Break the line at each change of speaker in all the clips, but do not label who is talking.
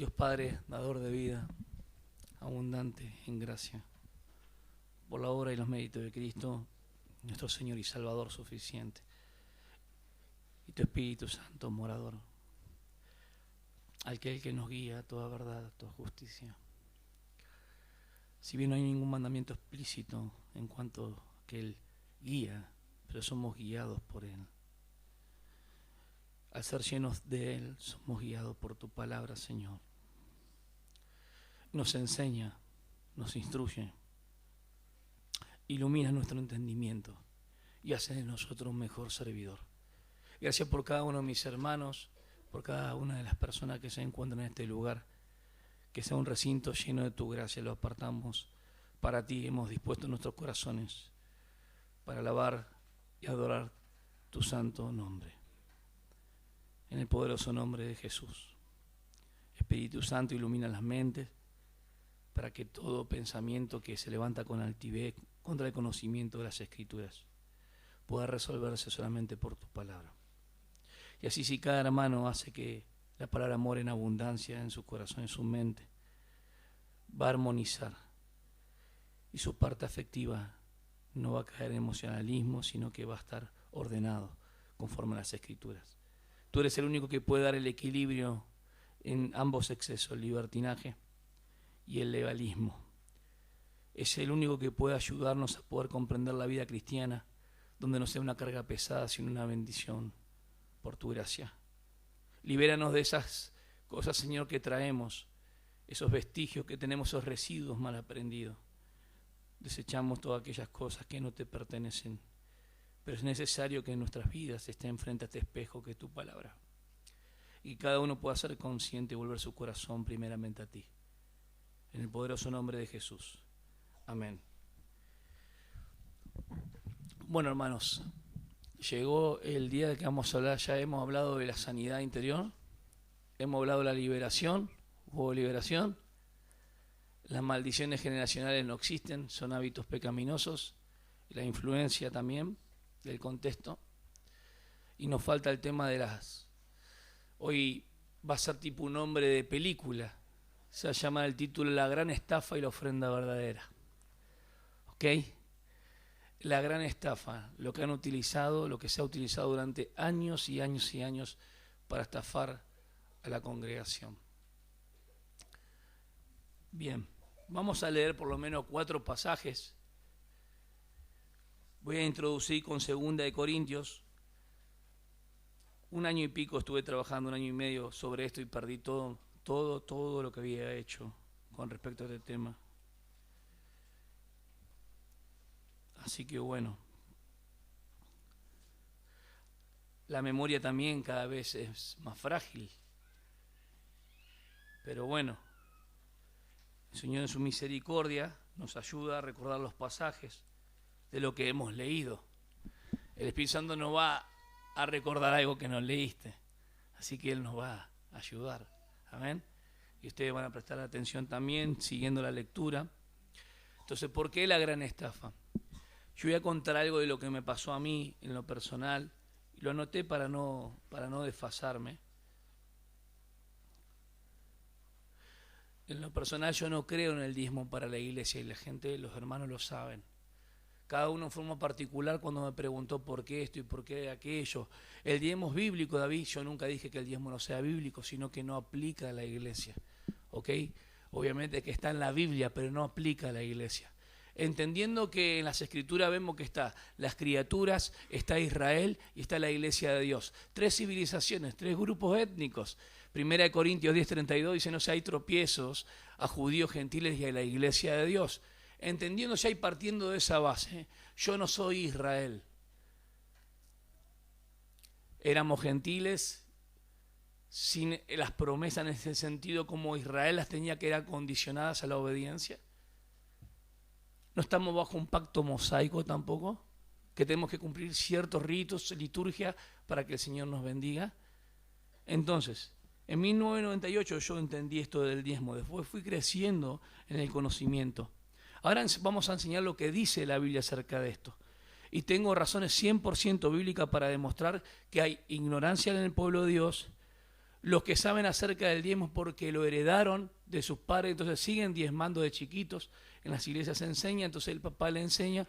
Dios Padre, dador de vida, abundante en gracia, por la obra y los méritos de Cristo, nuestro Señor y Salvador suficiente, y tu Espíritu Santo, morador, aquel que nos guía a toda verdad, a toda justicia. Si bien no hay ningún mandamiento explícito en cuanto a que Él guía, pero somos guiados por Él. Al ser llenos de Él, somos guiados por tu palabra, Señor. Nos enseña, nos instruye, ilumina nuestro entendimiento y hace de nosotros un mejor servidor. Gracias por cada uno de mis hermanos, por cada una de las personas que se encuentran en este lugar. Que sea un recinto lleno de tu gracia, lo apartamos para ti, hemos dispuesto nuestros corazones para alabar y adorar tu santo nombre. En el poderoso nombre de Jesús. Espíritu Santo, ilumina las mentes para que todo pensamiento que se levanta con altivez contra el conocimiento de las Escrituras pueda resolverse solamente por tu palabra. Y así, si cada hermano hace que la palabra more en abundancia en su corazón, en su mente, va a armonizar y su parte afectiva no va a caer en emocionalismo, sino que va a estar ordenado conforme a las Escrituras. Tú eres el único que puede dar el equilibrio en ambos excesos, el libertinaje y el legalismo. Es el único que puede ayudarnos a poder comprender la vida cristiana, donde no sea una carga pesada, sino una bendición por tu gracia. Libéranos de esas cosas, Señor, que traemos, esos vestigios que tenemos, esos residuos mal aprendidos. Desechamos todas aquellas cosas que no te pertenecen, pero es necesario que en nuestras vidas estén frente a este espejo que es tu palabra, y cada uno pueda ser consciente y volver su corazón primeramente a ti. En el poderoso nombre de Jesús. Amén. Bueno, hermanos, llegó el día de que vamos a hablar. Ya hemos hablado de la sanidad interior, hemos hablado de la liberación. Hubo liberación. Las maldiciones generacionales no existen, son hábitos pecaminosos, la influencia también del contexto. Y nos falta el tema de las... Hoy va a ser tipo un nombre de película, se va a llamar el título La gran estafa y la ofrenda verdadera. ¿Ok? La gran estafa, lo que han utilizado, lo que se ha utilizado durante años y años y años para estafar a la congregación. Bien, vamos a leer por lo menos 4 pasajes. Voy a introducir con 2 de Corintios. 1 año y pico estuve trabajando, 1 año y medio sobre esto y perdí todo lo que había hecho con respecto a este tema. Así que bueno, la memoria también cada vez es más frágil. Pero bueno, el Señor en su misericordia nos ayuda a recordar los pasajes de lo que hemos leído. El Espíritu Santo nos va a recordar algo que no leíste, así que Él nos va a ayudar. Amén. Y ustedes van a prestar atención también siguiendo la lectura. Entonces, ¿por qué la gran estafa? Yo voy a contar algo de lo que me pasó a mí en lo personal, y lo anoté para no desfasarme. En lo personal yo no creo en el diezmo para la iglesia, y la gente, los hermanos lo saben. Cada uno en forma particular cuando me preguntó por qué esto y por qué aquello. El diezmo es bíblico, David. Yo nunca dije que el diezmo no sea bíblico, sino que no aplica a la iglesia. ¿Ok? Obviamente que está en la Biblia, pero no aplica a la iglesia. Entendiendo que en las Escrituras vemos que está las criaturas, está Israel y está la iglesia de Dios. 3 civilizaciones, 3 grupos étnicos. 1 Corintios 10:32 dice: no se hay tropiezos a judíos, gentiles y a la iglesia de Dios. Entendiendo ya y partiendo de esa base, yo no soy Israel. Éramos gentiles sin las promesas en ese sentido, como Israel las tenía, que eran condicionadas a la obediencia. No estamos bajo un pacto mosaico tampoco, que tenemos que cumplir ciertos ritos, liturgia, para que el Señor nos bendiga. Entonces, en 1998 yo entendí esto del diezmo, después fui creciendo en el conocimiento. Ahora vamos a enseñar lo que dice la Biblia acerca de esto. Y tengo razones 100% bíblicas para demostrar que hay ignorancia en el pueblo de Dios, los que saben acerca del diezmo porque lo heredaron de sus padres, entonces siguen diezmando de chiquitos, en las iglesias se enseña, entonces el papá le enseña,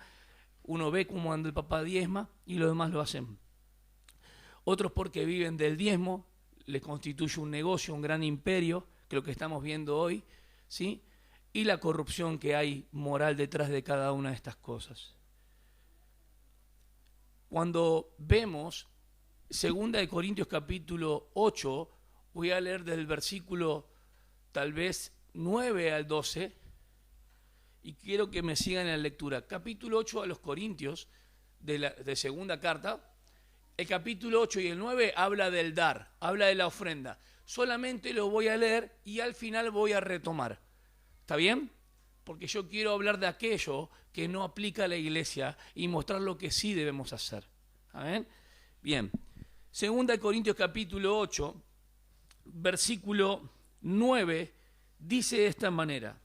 uno ve cómo anda el papá diezma y los demás lo hacen. Otros porque viven del diezmo, le constituye un negocio, un gran imperio, que es lo que estamos viendo hoy, ¿sí? Y la corrupción que hay moral detrás de cada una de estas cosas. Cuando vemos 2 Corintios capítulo 8, voy a leer del versículo tal vez 9 al 12, y quiero que me sigan en la lectura. Capítulo 8 a los Corintios, de segunda carta, el capítulo 8 y el 9 habla del dar, habla de la ofrenda. Solamente lo voy a leer y al final voy a retomar. ¿Está bien? Porque yo quiero hablar de aquello que no aplica a la iglesia y mostrar lo que sí debemos hacer. ¿Amén? Bien. 2 Corintios capítulo 8, versículo 9, dice de esta manera: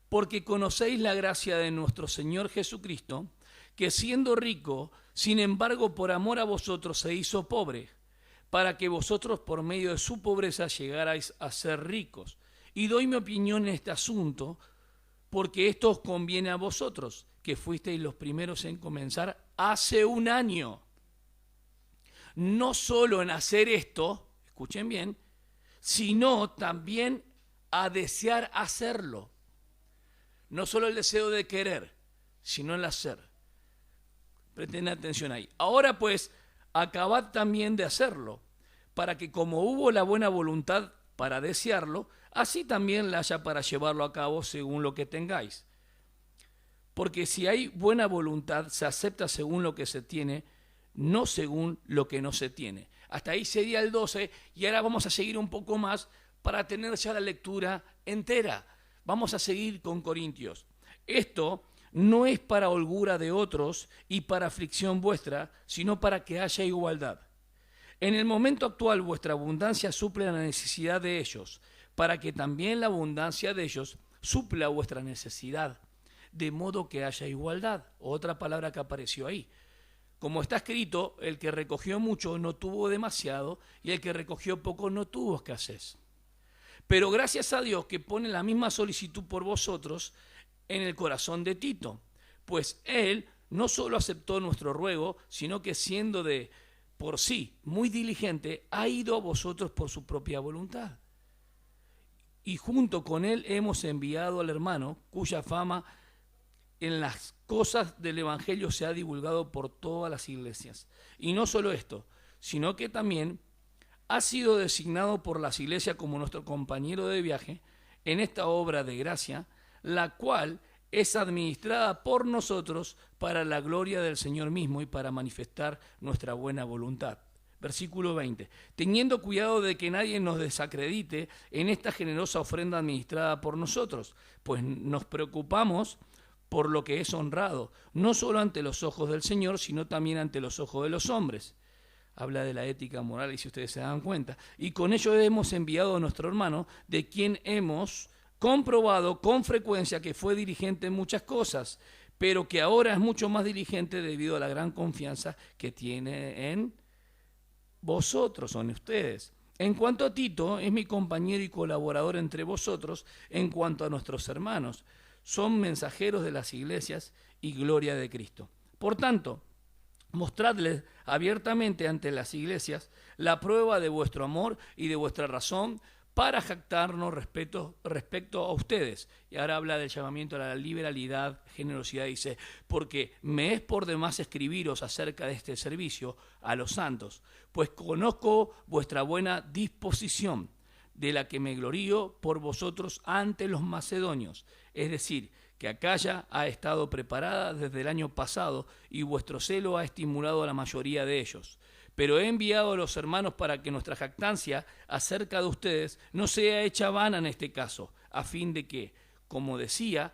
porque conocéis la gracia de nuestro Señor Jesucristo, que siendo rico, sin embargo por amor a vosotros se hizo pobre, para que vosotros por medio de su pobreza llegarais a ser ricos. Y doy mi opinión en este asunto, porque esto os conviene a vosotros, que fuisteis los primeros en comenzar hace un año. No solo en hacer esto, escuchen bien, sino también a desear hacerlo. No solo el deseo de querer, sino el hacer. Presten atención ahí. Ahora pues, acabad también de hacerlo, para que como hubo la buena voluntad para desearlo, así también la haya para llevarlo a cabo según lo que tengáis. Porque si hay buena voluntad, se acepta según lo que se tiene, no según lo que no se tiene. Hasta ahí sería el 12, y ahora vamos a seguir un poco más para tener ya la lectura entera. Vamos a seguir con Corintios. Esto no es para holgura de otros y para aflicción vuestra, sino para que haya igualdad. En el momento actual vuestra abundancia suple la necesidad de ellos, para que también la abundancia de ellos supla vuestra necesidad, de modo que haya igualdad. Otra palabra que apareció ahí. Como está escrito, el que recogió mucho no tuvo demasiado, y el que recogió poco no tuvo escasez. Pero gracias a Dios que pone la misma solicitud por vosotros en el corazón de Tito, pues él no solo aceptó nuestro ruego, sino que siendo de por sí muy diligente, ha ido a vosotros por su propia voluntad. Y junto con él hemos enviado al hermano, cuya fama en las cosas del Evangelio se ha divulgado por todas las iglesias. Y no solo esto, sino que también ha sido designado por las iglesias como nuestro compañero de viaje en esta obra de gracia, la cual es administrada por nosotros para la gloria del Señor mismo y para manifestar nuestra buena voluntad. Versículo 20. Teniendo cuidado de que nadie nos desacredite en esta generosa ofrenda administrada por nosotros, pues nos preocupamos por lo que es honrado, no solo ante los ojos del Señor, sino también ante los ojos de los hombres. Habla de la ética moral, y si ustedes se dan cuenta. Y con ello hemos enviado a nuestro hermano, de quien hemos comprobado con frecuencia que fue diligente en muchas cosas, pero que ahora es mucho más diligente debido a la gran confianza que tiene en vosotros o en ustedes. En cuanto a Tito, es mi compañero y colaborador entre vosotros. En cuanto a nuestros hermanos, son mensajeros de las iglesias y gloria de Cristo. Por tanto, mostradles abiertamente ante las iglesias la prueba de vuestro amor y de vuestra razón para jactarnos respecto a ustedes. Y ahora habla del llamamiento a la liberalidad, generosidad, dice, porque me es por demás escribiros acerca de este servicio a los santos, pues conozco vuestra buena disposición, de la que me glorío por vosotros ante los macedonios, es decir, que Acaya ha estado preparada desde el año pasado y vuestro celo ha estimulado a la mayoría de ellos. Pero he enviado a los hermanos para que nuestra jactancia acerca de ustedes no sea hecha vana en este caso, a fin de que, como decía,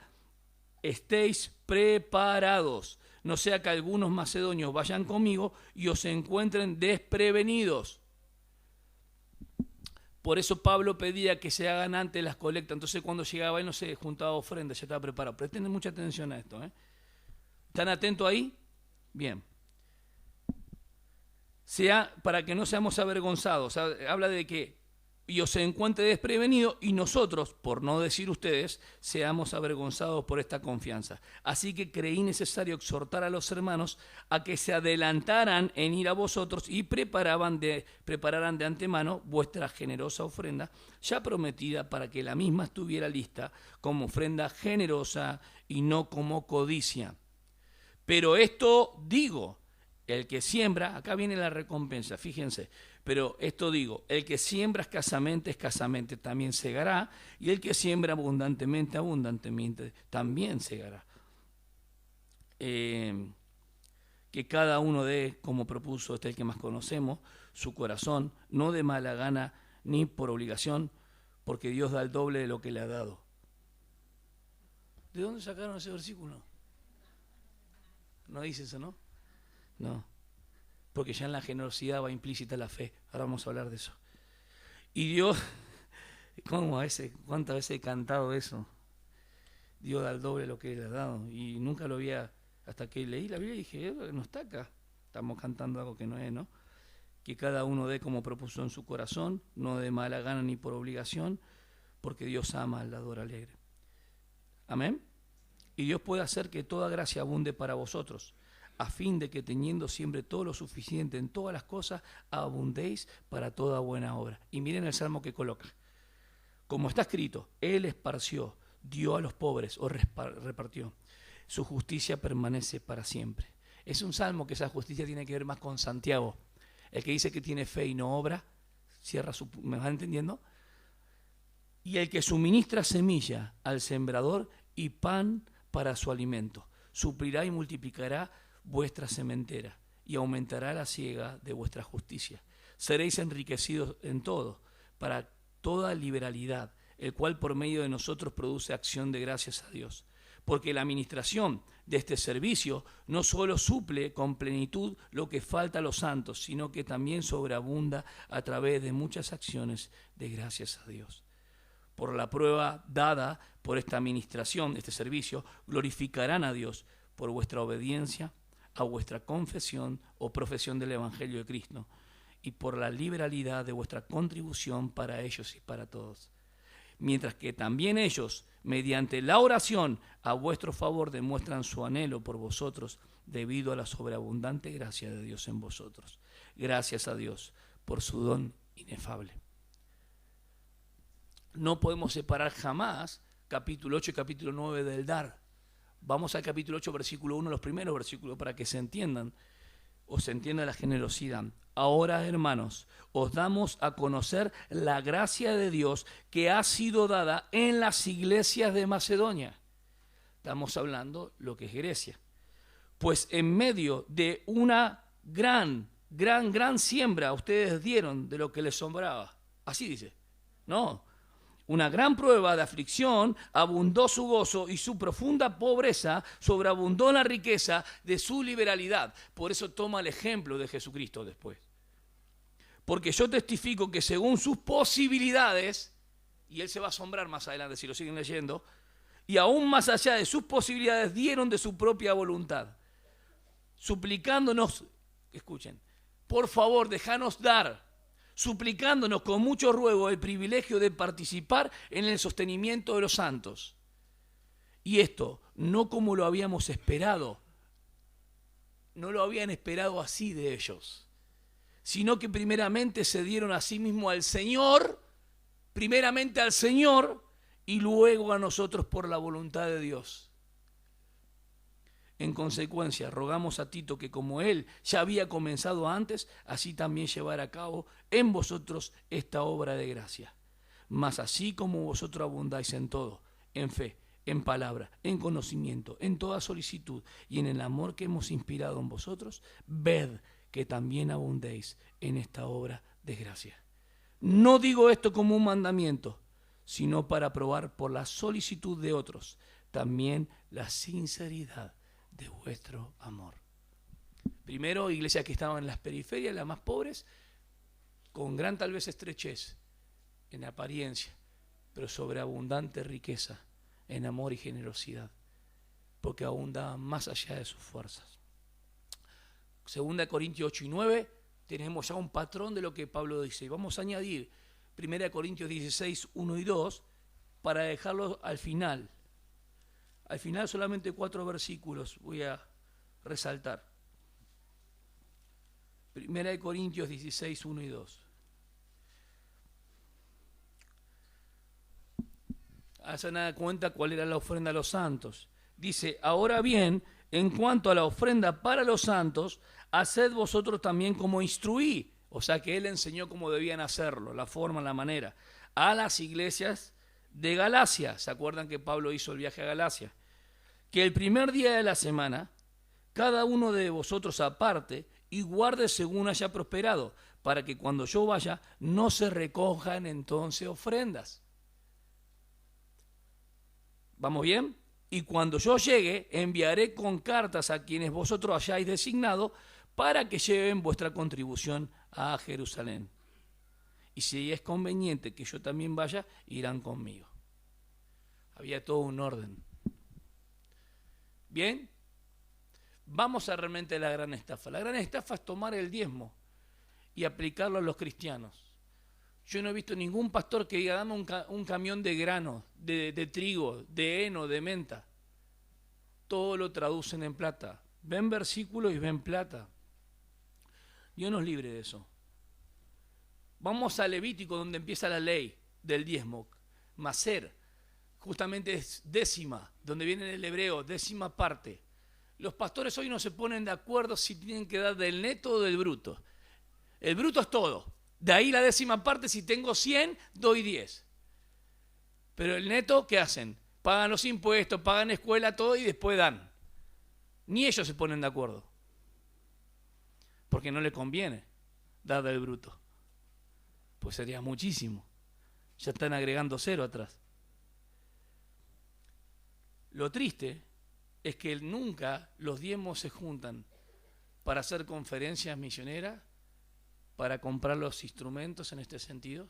estéis preparados, no sea que algunos macedonios vayan conmigo y os encuentren desprevenidos. Por eso Pablo pedía que se hagan antes las colectas. Entonces cuando llegaba él no se juntaba ofrendas, ya estaba preparado. Presten mucha atención a esto. ¿Están atentos ahí? Bien. para que no seamos avergonzados. Habla de que y os se encuentre desprevenido y nosotros, por no decir ustedes, seamos avergonzados por esta confianza. Así que creí necesario exhortar a los hermanos a que se adelantaran en ir a vosotros y prepararan de antemano vuestra generosa ofrenda, ya prometida, para que la misma estuviera lista como ofrenda generosa y no como codicia. Pero esto digo, el que siembra, acá viene la recompensa, fíjense, pero esto digo, el que siembra escasamente también segará, y el que siembra abundantemente también segará. Que cada uno dé, como propuso el que más conocemos, su corazón, no de mala gana ni por obligación, porque Dios da el doble de lo que le ha dado. ¿De dónde sacaron ese versículo? No dice eso, ¿no? No, porque ya en la generosidad va implícita la fe. Ahora vamos a hablar de eso. Y Dios, ¿cuántas veces he cantado eso? Dios da el doble de lo que le ha dado. Y nunca lo había, hasta que leí la Biblia y dije, no está acá. Estamos cantando algo que no es, ¿no? Que cada uno dé como propuso en su corazón, no de mala gana ni por obligación, porque Dios ama al dador alegre. Amén. Y Dios puede hacer que toda gracia abunde para vosotros, a fin de que teniendo siempre todo lo suficiente en todas las cosas, abundéis para toda buena obra. Y miren el salmo que coloca. Como está escrito, Él esparció, dio a los pobres o repartió. Su justicia permanece para siempre. Es un salmo que esa justicia tiene que ver más con Santiago. El que dice que tiene fe y no obra, ¿me van entendiendo? Y el que suministra semilla al sembrador y pan para su alimento, suplirá y multiplicará vuestra sementera y aumentará la siega de vuestra justicia. Seréis enriquecidos en todo, para toda liberalidad, el cual por medio de nosotros produce acción de gracias a Dios. Porque la administración de este servicio no solo suple con plenitud lo que falta a los santos, sino que también sobreabunda a través de muchas acciones de gracias a Dios. Por la prueba dada por esta administración, este servicio, glorificarán a Dios por vuestra obediencia a vuestra confesión o profesión del Evangelio de Cristo y por la liberalidad de vuestra contribución para ellos y para todos. Mientras que también ellos, mediante la oración a vuestro favor, demuestran su anhelo por vosotros debido a la sobreabundante gracia de Dios en vosotros. Gracias a Dios por su don inefable. No podemos separar jamás capítulo 8 y capítulo 9 del dar. Vamos al capítulo 8, versículo 1, los primeros versículos, para que se entiendan, o se entienda la generosidad. Ahora, hermanos, os damos a conocer la gracia de Dios que ha sido dada en las iglesias de Macedonia. Estamos hablando lo que es Grecia. Pues en medio de una gran siembra, ustedes dieron de lo que les sobraba. Así dice. No. Una gran prueba de aflicción, abundó su gozo y su profunda pobreza sobreabundó la riqueza de su liberalidad. Por eso toma el ejemplo de Jesucristo después. Porque yo testifico que según sus posibilidades, y él se va a asombrar más adelante si lo siguen leyendo, y aún más allá de sus posibilidades dieron de su propia voluntad, suplicándonos, escuchen, por favor, déjanos dar, suplicándonos con mucho ruego el privilegio de participar en el sostenimiento de los santos. Y esto, no como lo habíamos esperado, no lo habían esperado así de ellos, sino que primeramente se dieron a sí mismos al Señor, primeramente al Señor, y luego a nosotros por la voluntad de Dios. En consecuencia, rogamos a Tito que como él ya había comenzado antes, así también llevara a cabo en vosotros esta obra de gracia. Mas así como vosotros abundáis en todo, en fe, en palabra, en conocimiento, en toda solicitud y en el amor que hemos inspirado en vosotros, ved que también abundéis en esta obra de gracia. No digo esto como un mandamiento, sino para probar por la solicitud de otros también la sinceridad de vuestro amor. Primero, iglesias que estaban en las periferias, las más pobres, con gran tal vez estrechez en apariencia, pero sobreabundante riqueza en amor y generosidad, porque abundaban más allá de sus fuerzas. 2 Corintios 8 y 9, tenemos ya un patrón de lo que Pablo dice. Vamos a añadir 1 Corintios 16, 1 y 2 para dejarlo al final. Al final solamente 4 versículos voy a resaltar. 1 Corintios 16, 1 y 2. Hacen nada cuenta cuál era la ofrenda a los santos. Dice, ahora bien, en cuanto a la ofrenda para los santos, haced vosotros también como instruí. O sea que él enseñó cómo debían hacerlo, la forma, la manera. A las iglesias de Galacia. ¿Se acuerdan que Pablo hizo el viaje a Galacia? Que el primer día de la semana, cada uno de vosotros aparte y guarde según haya prosperado, para que cuando yo vaya no se recojan entonces ofrendas. ¿Vamos bien? Y cuando yo llegue, enviaré con cartas a quienes vosotros hayáis designado para que lleven vuestra contribución a Jerusalén. Y si es conveniente que yo también vaya, irán conmigo. Había todo un orden. Bien, vamos a realmente la gran estafa. La gran estafa es tomar el diezmo y aplicarlo a los cristianos. Yo no he visto ningún pastor que diga, dame un camión de grano, de trigo, de heno, de menta. Todo lo traducen en plata. Ven versículos y ven plata. Dios nos libre de eso. Vamos a Levítico, donde empieza la ley del diezmo. Maser, justamente es décima, donde viene el hebreo, décima parte. Los pastores hoy no se ponen de acuerdo si tienen que dar del neto o del bruto. El bruto es todo. De ahí la décima parte, si tengo 100, doy 10. Pero el neto, ¿qué hacen? Pagan los impuestos, pagan escuela, todo y después dan. Ni ellos se ponen de acuerdo. Porque no les conviene dar del bruto. Pues sería muchísimo. Ya están agregando 0 atrás. Lo triste es que nunca los diezmos se juntan para hacer conferencias misioneras, para comprar los instrumentos en este sentido.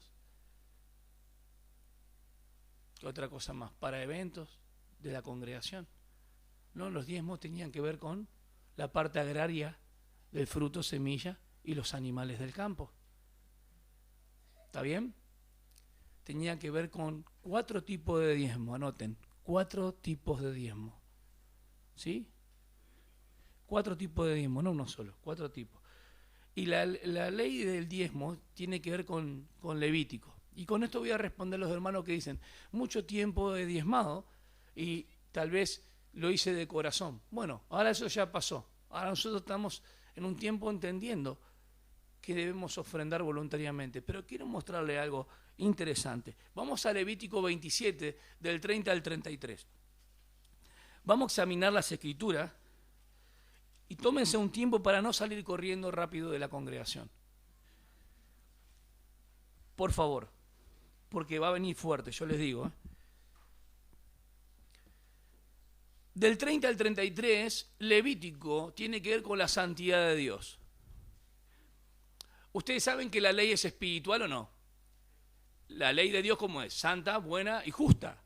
Otra cosa más, para eventos de la congregación. No, los diezmos tenían que ver con la parte agraria del fruto, semilla y los animales del campo. ¿Está bien? Tenía que ver con 4 tipos de diezmo, anoten, 4 tipos de diezmo. ¿Sí? 4 tipos de diezmo, no uno solo, 4 tipos. Y la ley del diezmo tiene que ver con Levítico. Y con esto voy a responder a los hermanos que dicen, mucho tiempo he diezmado y tal vez lo hice de corazón. Bueno, ahora eso ya pasó. Ahora nosotros estamos en un tiempo entendiendo que debemos ofrendar voluntariamente. Pero quiero mostrarle algo interesante. Vamos a Levítico 27, del 30 al 33. Vamos a examinar las escrituras y tómense un tiempo para no salir corriendo rápido de la congregación. Por favor, porque va a venir fuerte, yo les digo. Del 30 al 33, Levítico tiene que ver con la santidad de Dios. ¿Ustedes saben que la ley es espiritual o no? La ley de Dios, ¿cómo es? Santa, buena y justa.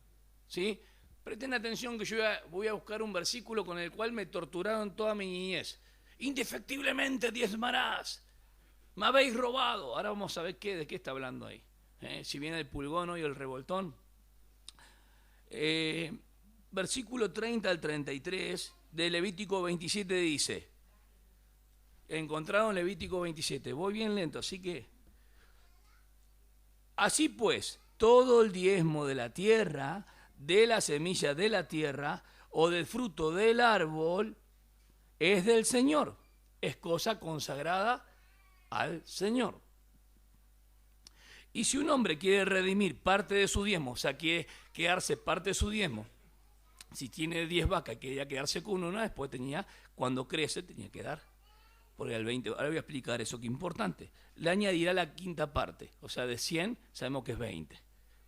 ¿Sí? Presten atención que yo voy a buscar un versículo con el cual me torturaron toda mi niñez. Indefectiblemente diezmarás. Me habéis robado. Ahora vamos a ver de qué está hablando ahí. Si viene el pulgón hoy o el revoltón. Versículo 30 al 33 de Levítico 27 dice. Encontraron Levítico 27. Voy bien lento, así que. Así pues, todo el diezmo de la tierra, de la semilla de la tierra o del fruto del árbol es del Señor. Es cosa consagrada al Señor. Y si un hombre quiere redimir parte de su diezmo, o sea, quiere quedarse parte de su diezmo, si tiene 10 vacas y quería quedarse con una, después cuando crece, tenía que dar. Porque al 20, ahora voy a explicar eso que es importante. Le añadirá la quinta parte, o sea, de 100 sabemos que es 20.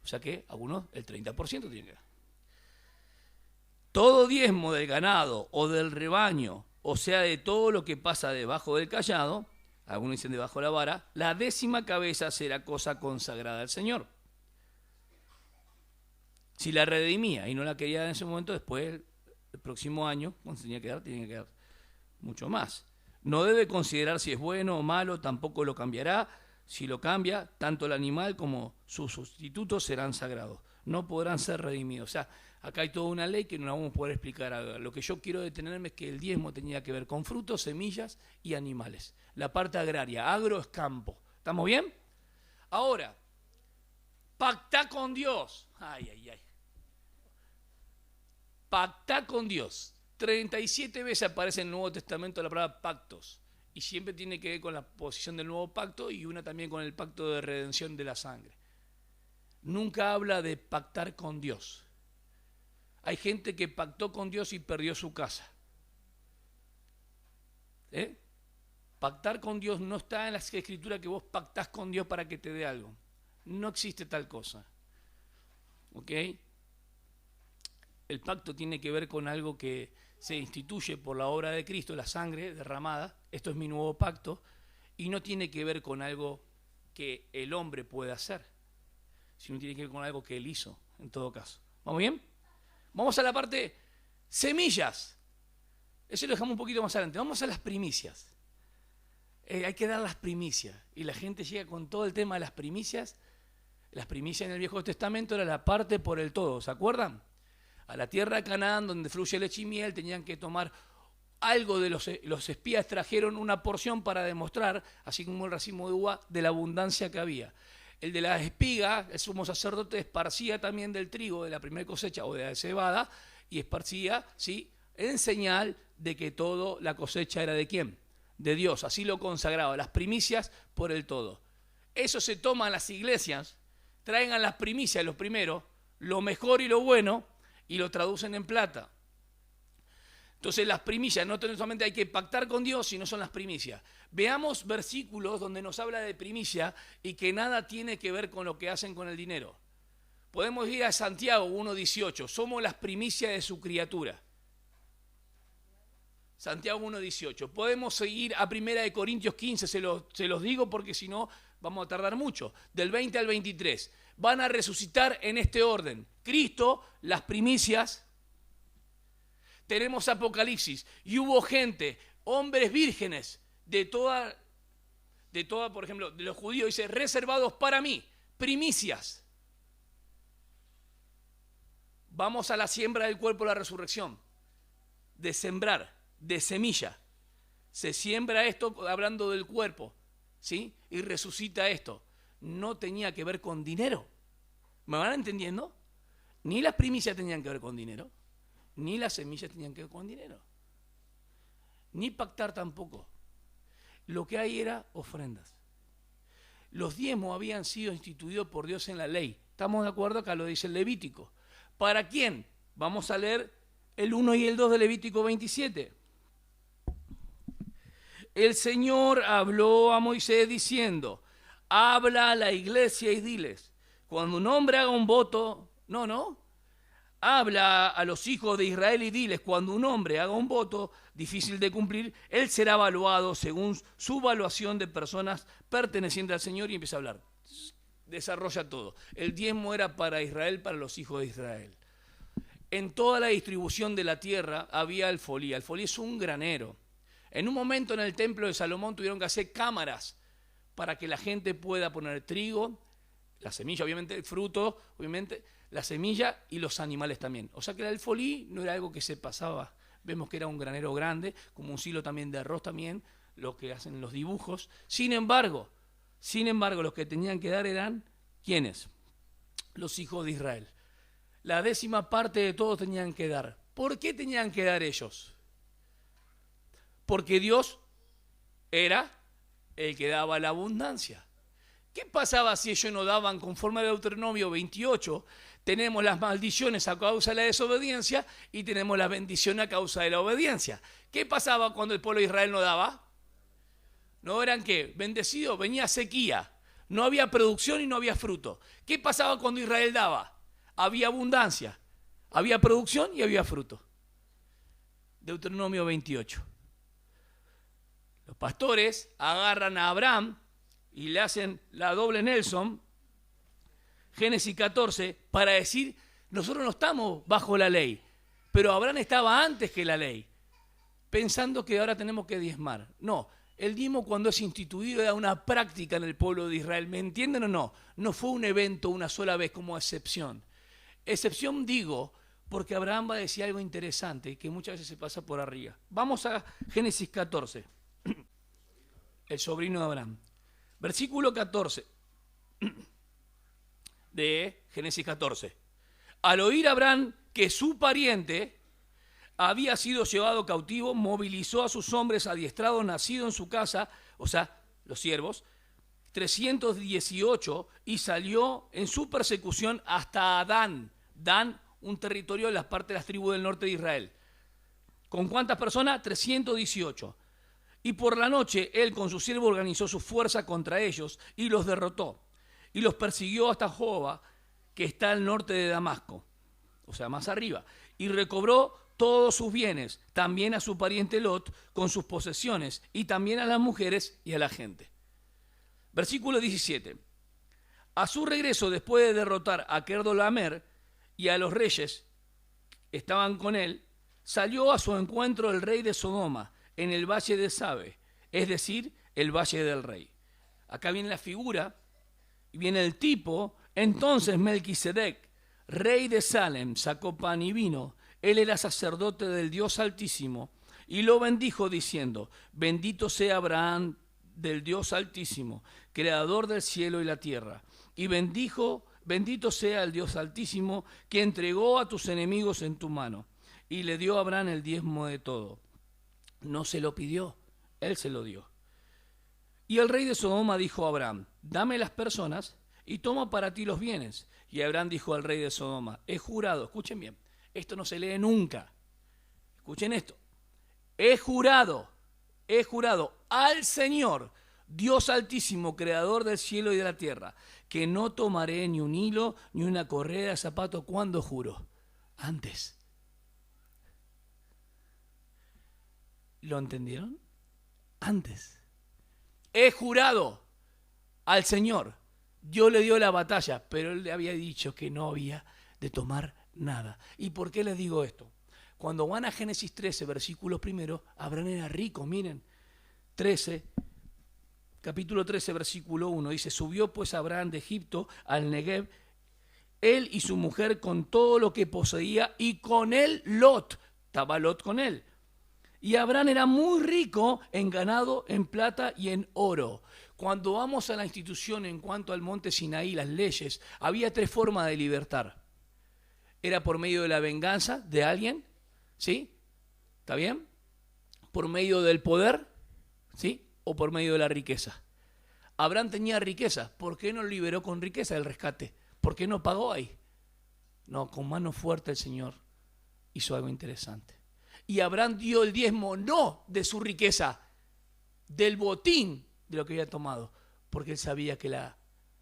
O sea que a uno el 30% tiene que dar. Todo diezmo del ganado o del rebaño, o sea, de todo lo que pasa debajo del cayado, algunos dicen debajo de la vara, la 10ª cabeza será cosa consagrada al Señor. Si la redimía y no la quería en ese momento, después, el próximo año, cuando tenía que dar mucho más. No debe considerar si es bueno o malo, tampoco lo cambiará. Si lo cambia, tanto el animal como sus sustitutos serán sagrados. No podrán ser redimidos. O sea, acá hay toda una ley que no la vamos a poder explicar ahora. Lo que yo quiero detenerme es que el diezmo tenía que ver con frutos, semillas y animales. La parte agraria, agro es campo. ¿Estamos bien? Ahora, pactá con Dios. Ay, ay, ay. Pactá con Dios. 37 veces aparece en el Nuevo Testamento la palabra pactos. Y siempre tiene que ver con la posición del nuevo pacto y una también con el pacto de redención de la sangre. Nunca habla de pactar con Dios. Hay gente que pactó con Dios y perdió su casa. Pactar con Dios no está en las escrituras que vos pactás con Dios para que te dé algo. No existe tal cosa. ¿Ok? El pacto tiene que ver con algo que se instituye por la obra de Cristo, la sangre derramada. Esto es mi nuevo pacto. Y no tiene que ver con algo que el hombre puede hacer, sino tiene que ver con algo que él hizo, en todo caso. ¿Vamos bien? Vamos a la parte semillas. Eso lo dejamos un poquito más adelante. Vamos a las primicias. Hay que dar las primicias. Y la gente llega con todo el tema de las primicias. Las primicias en el Viejo Testamento era la parte por el todo, ¿se acuerdan? A la tierra de Canaán, donde fluye leche y miel, tenían que tomar algo de los espías, trajeron una porción para demostrar, así como el racimo de uva, de la abundancia que había. El de la espiga, el sumo sacerdote esparcía también del trigo de la primera cosecha o de la cebada, y esparcía, ¿sí?, en señal de que toda la cosecha era de ¿quién? De Dios. Así lo consagraba, las primicias por el todo. Eso se toma en las iglesias, traigan las primicias, los primeros, lo mejor y lo bueno, y lo traducen en plata. Entonces las primicias, no solamente hay que pactar con Dios, sino son las primicias. Veamos versículos donde nos habla de primicia y que nada tiene que ver con lo que hacen con el dinero. Podemos ir a Santiago 1.18, somos las primicias de su criatura. Santiago 1.18. Podemos seguir a 1 Corintios 15, se los digo porque si no vamos a tardar mucho. Del 20 al 23. Van a resucitar en este orden. Cristo, las primicias. Tenemos Apocalipsis. Y hubo gente, hombres vírgenes, de toda, por ejemplo, de los judíos, dice, reservados para mí, primicias. Vamos a la siembra del cuerpo de la resurrección. De sembrar, de semilla. Se siembra esto hablando del cuerpo, ¿sí? Y resucita esto. No tenía que ver con dinero. ¿Me van entendiendo? Ni las primicias tenían que ver con dinero, ni las semillas tenían que ver con dinero. Ni pactar tampoco. Lo que hay era ofrendas. Los diezmos habían sido instituidos por Dios en la ley. ¿Estamos de acuerdo? Acá lo dice el Levítico. ¿Para quién? Vamos a leer el 1 y el 2 de Levítico 27. El Señor habló a Moisés diciendo, habla a la iglesia y diles, cuando un hombre haga un voto, habla a los hijos de Israel y diles, cuando un hombre haga un voto difícil de cumplir, él será evaluado según su evaluación de personas pertenecientes al Señor, y empieza a hablar. Desarrolla todo. El diezmo era para Israel, para los hijos de Israel. En toda la distribución de la tierra había alfolí. Alfolí es un granero. En un momento en el templo de Salomón tuvieron que hacer cámaras para que la gente pueda poner trigo, la semilla, obviamente, el fruto, obviamente, la semilla y los animales también. O sea que el alfolí no era algo que se pasaba. Vemos que era un granero grande, como un silo también de arroz también, lo que hacen los dibujos. Sin embargo, los que tenían que dar eran, ¿quiénes? Los hijos de Israel. La 10ª parte de todos tenían que dar. ¿Por qué tenían que dar ellos? Porque Dios era el que daba la abundancia. ¿Qué pasaba si ellos no daban conforme al Deuteronomio 28? Tenemos las maldiciones a causa de la desobediencia y tenemos la bendición a causa de la obediencia. ¿Qué pasaba cuando el pueblo de Israel no daba? ¿No eran qué? Bendecidos, venía sequía, no había producción y no había fruto. ¿Qué pasaba cuando Israel daba? Había abundancia, había producción y había fruto. Deuteronomio 28. Los pastores agarran a Abraham y le hacen la doble Nelson, Génesis 14, para decir, nosotros no estamos bajo la ley, pero Abraham estaba antes que la ley. pensando que ahora tenemos que diezmar. No, el diezmo cuando es instituido era una práctica en el pueblo de Israel. ¿Me entienden o no? No fue un evento una sola vez como excepción. Excepción digo porque Abraham va a decir algo interesante que muchas veces se pasa por arriba. Vamos a Génesis 14, el sobrino de Abraham. Versículo 14 de Génesis 14. Al oír Abraham que su pariente había sido llevado cautivo, movilizó a sus hombres adiestrados nacidos en su casa, o sea, los siervos, 318, y salió en su persecución hasta Adán. Dan, un territorio de las partes de las tribus del norte de Israel. ¿Con cuántas personas? 318. Y por la noche él con su siervo organizó su fuerza contra ellos y los derrotó. Y los persiguió hasta Joba, que está al norte de Damasco, o sea, más arriba. Y recobró todos sus bienes, también a su pariente Lot, con sus posesiones, y también a las mujeres y a la gente. Versículo 17. A su regreso, después de derrotar a Kedorlaomer y a los reyes que estaban con él, salió a su encuentro el rey de Sodoma en el valle de Sabe, es decir, el valle del rey. Acá viene la figura y viene el tipo. Entonces Melquisedec, rey de Salem, sacó pan y vino. Él era sacerdote del Dios Altísimo y lo bendijo diciendo: bendito sea Abraham del Dios Altísimo, creador del cielo y la tierra. Y bendito sea el Dios Altísimo que entregó a tus enemigos en tu mano. Y le dio a Abraham el diezmo de todo. No se lo pidió, él se lo dio. Y el rey de Sodoma dijo a Abraham: dame las personas y toma para ti los bienes. Y Abraham dijo al rey de Sodoma: he jurado, escuchen bien, esto no se lee nunca, escuchen esto, he jurado al Señor, Dios Altísimo, creador del cielo y de la tierra, que no tomaré ni un hilo ni una correa de zapato. ¿Cuándo juro? Antes. ¿Lo entendieron? Antes. He jurado al Señor. Dios le dio la batalla, pero él le había dicho que no había de tomar nada. ¿Y por qué les digo esto? Cuando van a Génesis 13, versículo primero, Abraham era rico, miren. 13, capítulo 13, versículo 1, dice: subió pues Abraham de Egipto al Negev, él y su mujer con todo lo que poseía, y con él Lot, estaba Lot con él. Y Abraham era muy rico en ganado, en plata y en oro. Cuando vamos a la institución en cuanto al monte Sinaí, las leyes, había tres formas de libertar. Era por medio de la venganza de alguien, ¿sí? ¿Está bien? Por medio del poder, ¿sí? O por medio de la riqueza. Abraham tenía riqueza. ¿Por qué no liberó con riqueza el rescate? ¿Por qué no pagó ahí? No, con mano fuerte el Señor hizo algo interesante. Y Abraham dio el diezmo no de su riqueza, del botín de lo que había tomado, porque él sabía que la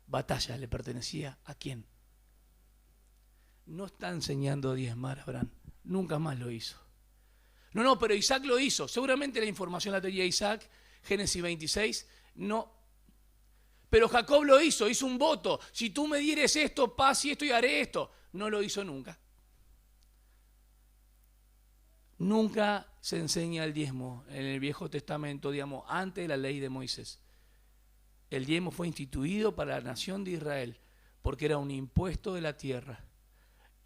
batalla le pertenecía ¿a quién? No está enseñando a diezmar Abraham, nunca más lo hizo. No, pero Isaac lo hizo. Seguramente la información la tenía Isaac, Génesis 26, no. Pero Jacob lo hizo un voto. Si tú me dieres esto, paz y esto, y haré esto. No lo hizo nunca. Nunca se enseña el diezmo en el Viejo Testamento, digamos, antes de la ley de Moisés. El diezmo fue instituido para la nación de Israel porque era un impuesto de la tierra,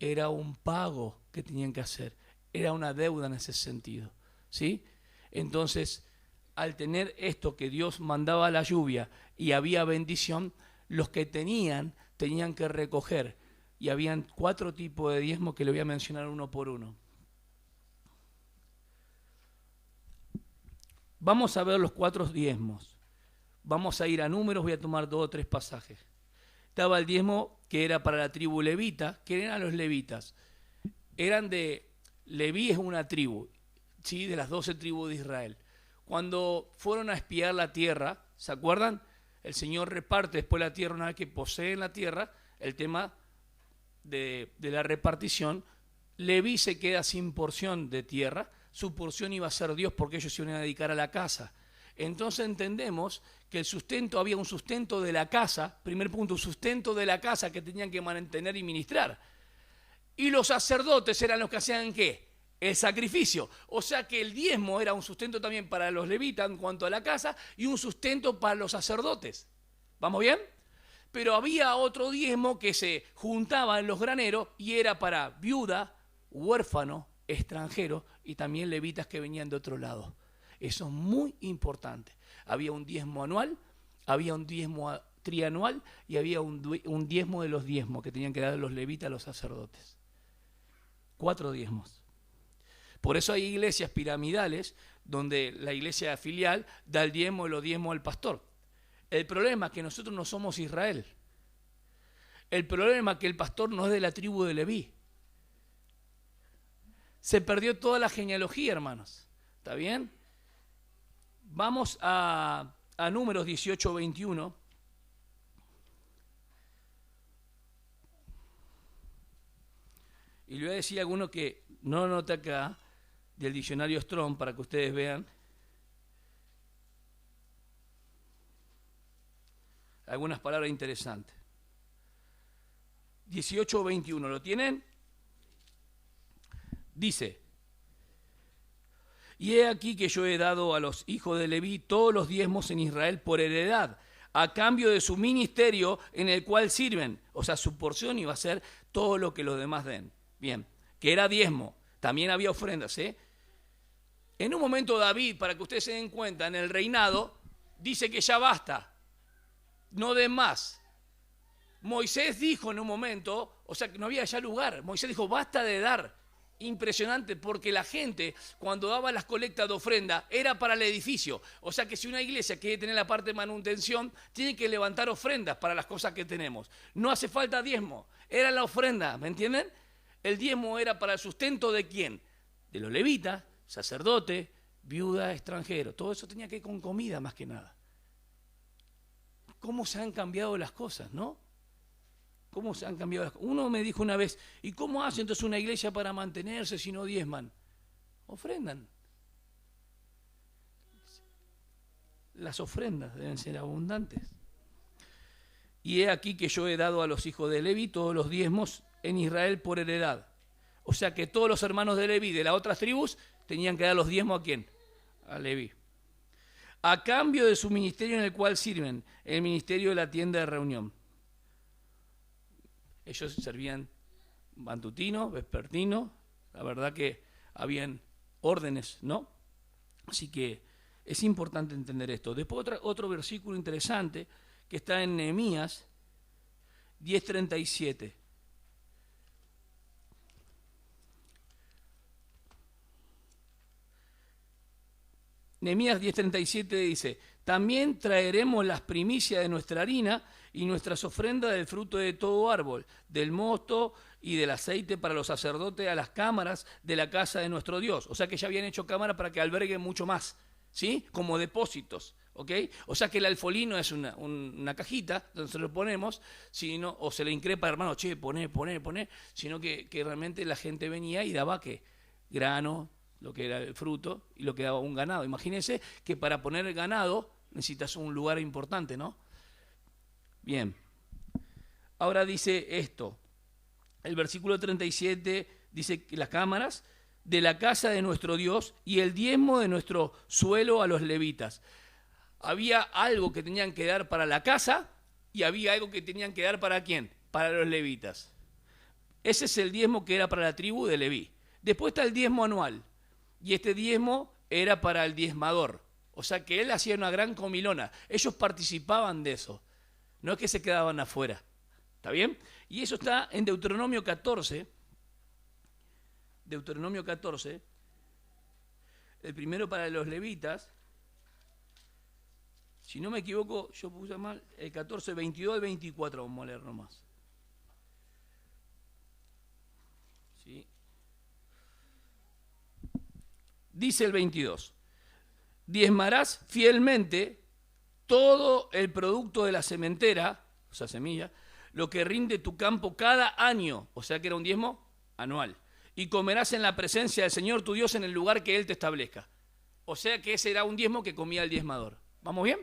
era un pago que tenían que hacer, era una deuda en ese sentido, ¿sí? Entonces, al tener esto que Dios mandaba la lluvia y había bendición, los que tenían que recoger. Y habían 4 tipos de diezmo que le voy a mencionar uno por uno. Vamos a ver los 4 diezmos. Vamos a ir a Números, voy a tomar 2 o 3 pasajes. Estaba el diezmo que era para la tribu levita. ¿Quién eran los levitas? Eran de... Leví es una tribu, ¿sí? De las 12 tribus de Israel. Cuando fueron a espiar la tierra, ¿se acuerdan? El Señor reparte después la tierra, una vez que poseen la tierra, el tema de la repartición. Leví se queda sin porción de tierra, su porción iba a ser Dios porque ellos se iban a dedicar a la casa. Entonces entendemos que el sustento, había un sustento de la casa, primer punto, un sustento de la casa que tenían que mantener y ministrar. Y los sacerdotes eran los que hacían ¿qué? el sacrificio. O sea que el diezmo era un sustento también para los levitas en cuanto a la casa y un sustento para los sacerdotes. ¿Vamos bien? Pero había otro diezmo que se juntaba en los graneros y era para viuda, huérfano, extranjero y también levitas que venían de otro lado. Eso es muy importante. Había un diezmo anual, había un diezmo trianual y había un diezmo de los diezmos que tenían que dar los levitas a los sacerdotes. 4 diezmos. Por eso hay iglesias piramidales donde la iglesia filial da el diezmo y los diezmos al pastor. El problema es que nosotros no somos Israel. El problema es que el pastor no es de la tribu de Leví. Se perdió toda la genealogía, hermanos. ¿Está bien? Vamos a Números 18:21. Y le voy a decir a alguno que no nota acá, del diccionario Strong, para que ustedes vean. Algunas palabras interesantes. 18:21, ¿lo tienen? Dice: y he aquí que yo he dado a los hijos de Leví todos los diezmos en Israel por heredad, a cambio de su ministerio en el cual sirven. O sea, su porción iba a ser todo lo que los demás den. Bien, que era diezmo. También había ofrendas, ¿eh? En un momento David, para que ustedes se den cuenta, en el reinado, dice que ya basta, no den más. Moisés dijo en un momento, o sea, que no había ya lugar. Moisés dijo, basta de dar. Impresionante, porque la gente cuando daba las colectas de ofrenda era para el edificio. O sea que si una iglesia quiere tener la parte de manutención, tiene que levantar ofrendas para las cosas que tenemos. No hace falta diezmo, era la ofrenda, ¿me entienden? El diezmo era para el sustento de ¿quién? De los levitas, sacerdote, viuda, extranjero. Todo eso tenía que ir con comida más que nada. ¿Cómo se han cambiado las cosas, no? ¿Cómo se han cambiado las cosas? Uno me dijo una vez, ¿y cómo hace entonces una iglesia para mantenerse si no diezman? Ofrendan. Las ofrendas deben ser abundantes. Y he aquí que yo he dado a los hijos de Leví todos los diezmos en Israel por heredad. O sea que todos los hermanos de Leví de las otras tribus tenían que dar los diezmos ¿a quién? A Leví. A cambio de su ministerio en el cual sirven, el ministerio de la tienda de reunión. Ellos servían matutino, vespertino, la verdad que habían órdenes, ¿no? Así que es importante entender esto. Después otro versículo interesante que está en Nehemías 10:37. Nehemías 10:37 dice, también traeremos las primicias de nuestra harina y nuestras ofrendas del fruto de todo árbol, del mosto y del aceite para los sacerdotes a las cámaras de la casa de nuestro Dios. O sea que ya habían hecho cámaras para que alberguen mucho más, ¿sí? Como depósitos, ¿ok? O sea que el alfolí no es una cajita donde se lo ponemos, sino, o se le increpa, hermano, che, poné, sino que realmente la gente venía y daba, ¿qué? Grano, lo que era el fruto, y lo que daba un ganado. Imagínense que para poner el ganado necesitas un lugar importante, ¿no? Bien. Ahora dice esto. El versículo 37 dice que las cámaras de la casa de nuestro Dios y el diezmo de nuestro suelo a los levitas. Había algo que tenían que dar para la casa y había algo que tenían que dar ¿para quién? Para los levitas. Ese es el diezmo que era para la tribu de Leví. Después está el diezmo anual. Y este diezmo era para el diezmador. O sea que él hacía una gran comilona. Ellos participaban de eso. No es que se quedaban afuera. ¿Está bien? Y eso está en Deuteronomio 14. Deuteronomio 14. El primero para los levitas. Si no me equivoco, yo puse mal. El 14, 22 al 24 vamos a leer nomás. ¿Sí? Dice el 22, diezmarás fielmente todo el producto de la sementera, o sea, semilla, lo que rinde tu campo cada año, o sea que era un diezmo anual, y comerás en la presencia del Señor tu Dios en el lugar que Él te establezca. O sea que ese era un diezmo que comía el diezmador. ¿Vamos bien?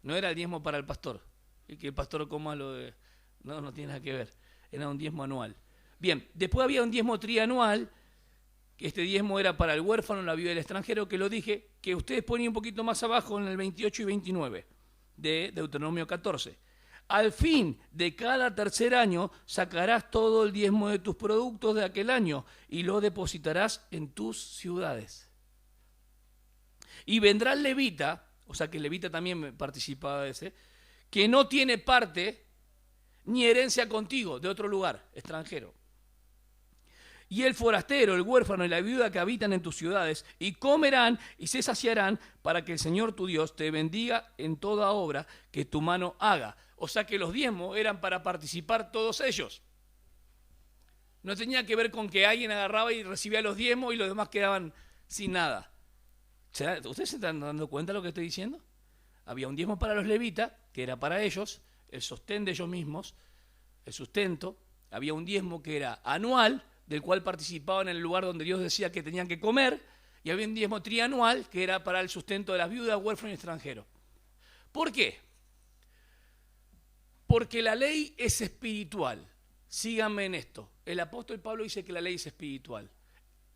No era el diezmo para el pastor, y que el pastor coma lo de... No tiene nada que ver, era un diezmo anual. Bien, después había un diezmo trianual, que este diezmo era para el huérfano, la viuda y el extranjero, que lo dije, que ustedes ponen un poquito más abajo en el 28 y 29 de Deuteronomio 14. Al fin de cada tercer año sacarás todo el diezmo de tus productos de aquel año y lo depositarás en tus ciudades. Y vendrá el levita, o sea que el levita también participaba de ese, que no tiene parte ni herencia contigo de otro lugar, extranjero. Y el forastero, el huérfano y la viuda que habitan en tus ciudades, y comerán y se saciarán para que el Señor tu Dios te bendiga en toda obra que tu mano haga. O sea que los diezmos eran para participar todos ellos. No tenía que ver con que alguien agarraba y recibía los diezmos y los demás quedaban sin nada. ¿Ustedes se están dando cuenta de lo que estoy diciendo? Había un diezmo para los levitas, que era para ellos, el sostén de ellos mismos, el sustento. Había un diezmo que era anual, del cual participaban en el lugar donde Dios decía que tenían que comer, y había un diezmo trianual, que era para el sustento de las viudas, huérfanos y extranjeros. ¿Por qué? Porque la ley es espiritual. Síganme en esto. El apóstol Pablo dice que la ley es espiritual.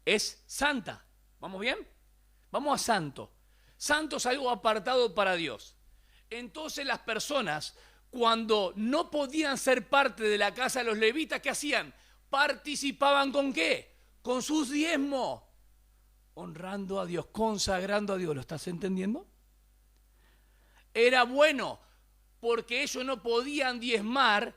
Es santa. ¿Vamos bien? Vamos a santo. Santo es algo apartado para Dios. Entonces las personas, cuando no podían ser parte de la casa de los levitas, ¿qué hacían? Participaban ¿con qué? Con sus diezmos. Honrando a Dios, consagrando a Dios. ¿Lo estás entendiendo? Era bueno, porque ellos no podían diezmar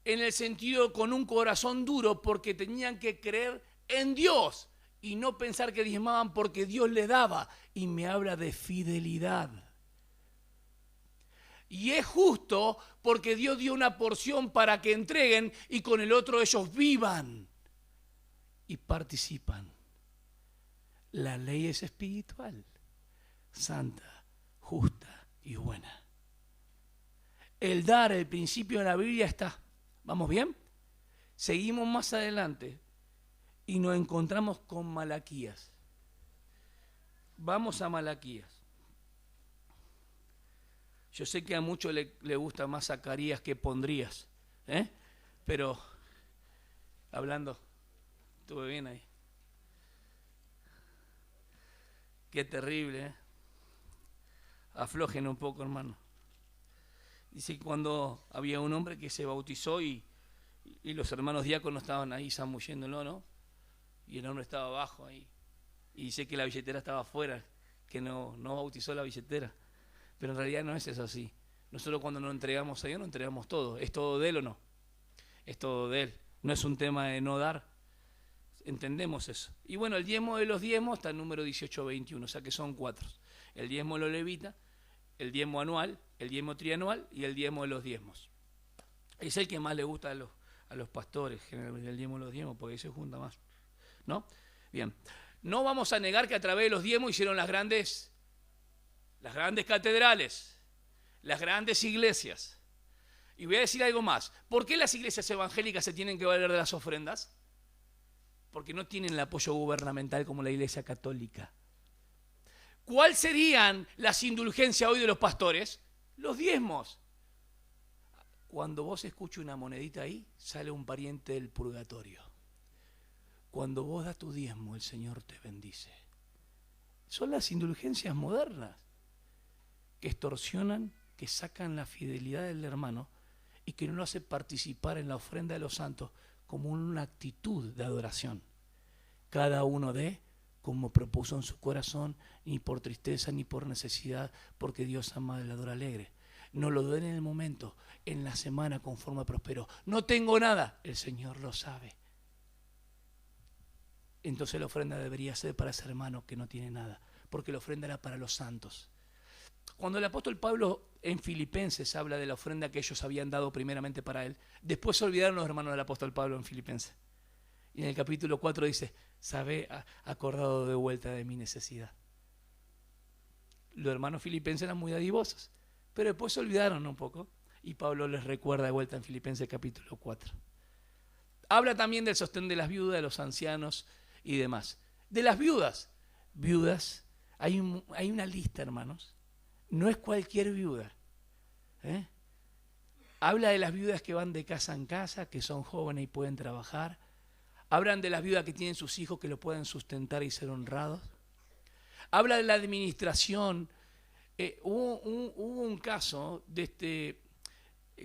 en el sentido con un corazón duro, porque tenían que creer en Dios y no pensar que diezmaban porque Dios les daba. Y me habla de fidelidad. Y es justo porque Dios dio una porción para que entreguen y con el otro ellos vivan y participan. La ley es espiritual, santa, justa y buena. El dar, el principio de la Biblia está. ¿Vamos bien? Seguimos más adelante y nos encontramos con Malaquías. Vamos a Malaquías. Yo sé que a muchos le gusta más Zacarías que Pondrías, pero hablando, estuve bien ahí. Qué terrible, Aflojen un poco, hermano. Dice que cuando había un hombre que se bautizó y los hermanos diáconos estaban ahí zambulléndolo, ¿no? Y el hombre estaba abajo ahí. Y dice que la billetera estaba afuera, que no bautizó la billetera. Pero en realidad no es eso así. Nosotros cuando nos entregamos a Dios, nos entregamos todo. ¿Es todo de Él o no? Es todo de Él. No es un tema de no dar. Entendemos eso. Y bueno, el diezmo de los diezmos está en número 18-21, o sea que son 4. El diezmo de los levitas, el diezmo anual, el diezmo trianual y el diezmo de los diezmos. Es el que más le gusta a los pastores, generalmente el diezmo de los diezmos, porque ahí se junta más, ¿no? Bien. No vamos a negar que a través de los diezmos hicieron las grandes catedrales, las grandes iglesias. Y voy a decir algo más. ¿Por qué las iglesias evangélicas se tienen que valer de las ofrendas? Porque no tienen el apoyo gubernamental como la iglesia católica. ¿Cuáles serían las indulgencias hoy de los pastores? Los diezmos. Cuando vos escuchas una monedita ahí, sale un pariente del purgatorio. Cuando vos das tu diezmo, el Señor te bendice. Son las indulgencias modernas que extorsionan, que sacan la fidelidad del hermano y que no lo hace participar en la ofrenda de los santos como una actitud de adoración. Cada uno dé como propuso en su corazón, ni por tristeza ni por necesidad, porque Dios ama el dador alegre. No lo den en el momento, en la semana conforme prosperó. No tengo nada, el Señor lo sabe. Entonces la ofrenda debería ser para ese hermano que no tiene nada, porque la ofrenda era para los santos. Cuando el apóstol Pablo en Filipenses habla de la ofrenda que ellos habían dado primeramente para él, después se olvidaron los hermanos del apóstol Pablo en Filipenses. Y en el capítulo 4 dice, sabé, acordado de vuelta de mi necesidad. Los hermanos filipenses eran muy dadivosos, pero después se olvidaron un poco y Pablo les recuerda de vuelta en Filipenses capítulo 4. Habla también del sostén de las viudas, de los ancianos y demás. De las viudas, hay una lista, hermanos. No es cualquier viuda. Habla de las viudas que van de casa en casa, que son jóvenes y pueden trabajar. Hablan de las viudas que tienen sus hijos que lo pueden sustentar y ser honrados. Habla de la administración. Hubo un caso de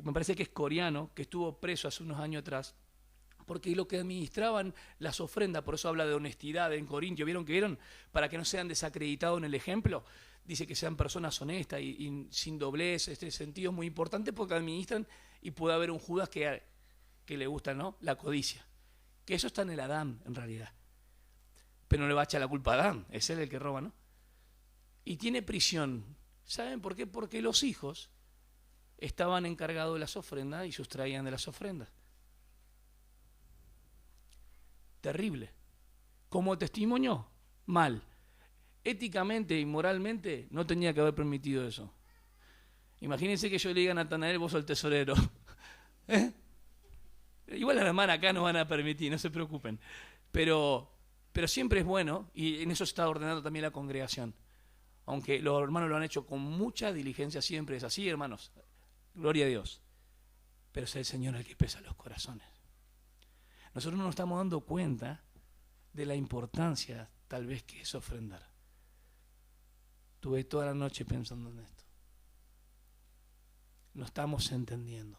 me parece que es coreano, que estuvo preso hace unos años atrás, porque lo que administraban las ofrendas, por eso habla de honestidad en Corintio, ¿vieron? Para que no sean desacreditados en el ejemplo, dice que sean personas honestas y sin doblez. Este sentido es muy importante porque administran, y puede haber un Judas que le gusta, ¿no?, la codicia. Que eso está en el Adán, en realidad. Pero no le va a echar la culpa a Adán, es él el que roba, ¿no? Y tiene prisión. ¿Saben por qué? Porque los hijos estaban encargados de las ofrendas y sustraían de las ofrendas. Terrible. Como testimonio, mal. Éticamente y moralmente no tenía que haber permitido eso. Imagínense que yo le diga a Natanael, vos sos el tesorero. Igual a la hermana acá nos van a permitir, no se preocupen. Pero siempre es bueno, y en eso se está ordenando también la congregación. Aunque los hermanos lo han hecho con mucha diligencia, siempre es así, hermanos. Gloria a Dios. Pero es el Señor el que pesa los corazones. Nosotros no nos estamos dando cuenta de la importancia, tal vez, que es ofrendar. Estuve toda la noche pensando en esto. No estamos entendiendo.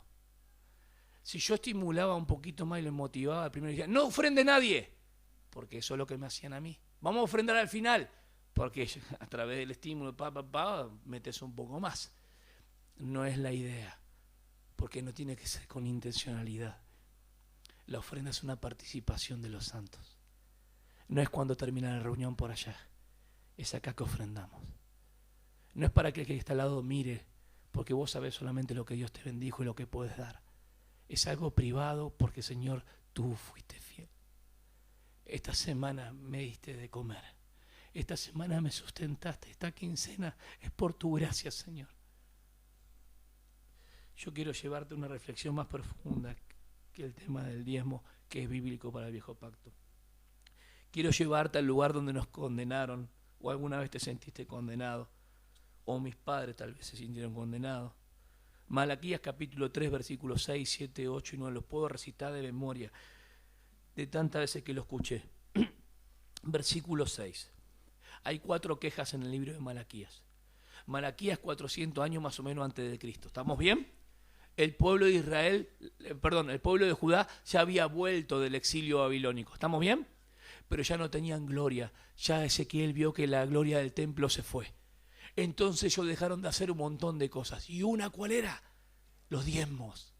Si yo estimulaba un poquito más y lo motivaba, primero decía, no ofrende nadie, porque eso es lo que me hacían a mí. Vamos a ofrendar al final, porque a través del estímulo, metes un poco más. No es la idea, porque no tiene que ser con intencionalidad. La ofrenda es una participación de los santos. No es cuando termina la reunión por allá, es acá que ofrendamos. No es para que el que está al lado mire, porque vos sabés solamente lo que Dios te bendijo y lo que puedes dar. Es algo privado porque, Señor, tú fuiste fiel. Esta semana me diste de comer. Esta semana me sustentaste. Esta quincena es por tu gracia, Señor. Yo quiero llevarte una reflexión más profunda que el tema del diezmo, que es bíblico para el viejo pacto. Quiero llevarte al lugar donde nos condenaron, o alguna vez te sentiste condenado, o mis padres tal vez se sintieron condenados. Malaquías capítulo 3, versículos 6, 7, 8 y 9, los puedo recitar de memoria, de tantas veces que lo escuché. Versículo 6. Hay 4 quejas en el libro de Malaquías. Malaquías 400 años más o menos antes de Cristo. ¿Estamos bien? El pueblo de Israel, el pueblo de Judá ya había vuelto del exilio babilónico. ¿Estamos bien? Pero ya no tenían gloria. Ya Ezequiel vio que la gloria del templo se fue. Entonces ellos dejaron de hacer un montón de cosas. ¿Y una cuál era? Los diezmos.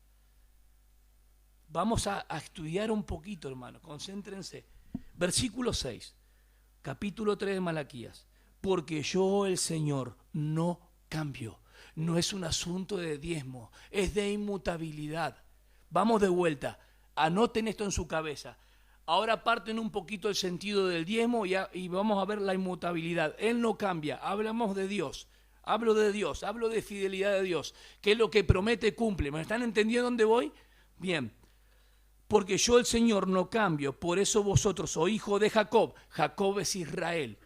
Vamos a estudiar un poquito, hermano. Concéntrense. Versículo 6. Capítulo 3 de Malaquías. Porque yo, el Señor, no cambio. No es un asunto de diezmo, es de inmutabilidad. Vamos de vuelta. Anoten esto en su cabeza. Ahora aparten un poquito el sentido del diezmo y vamos a ver la inmutabilidad. Él no cambia. Hablamos de Dios. Hablo de Dios. Hablo de fidelidad de Dios. Que es lo que promete, cumple. ¿Me están entendiendo dónde voy? Bien. Porque yo, el Señor, no cambio. Por eso vosotros sois hijos de Jacob. Jacob es Israel.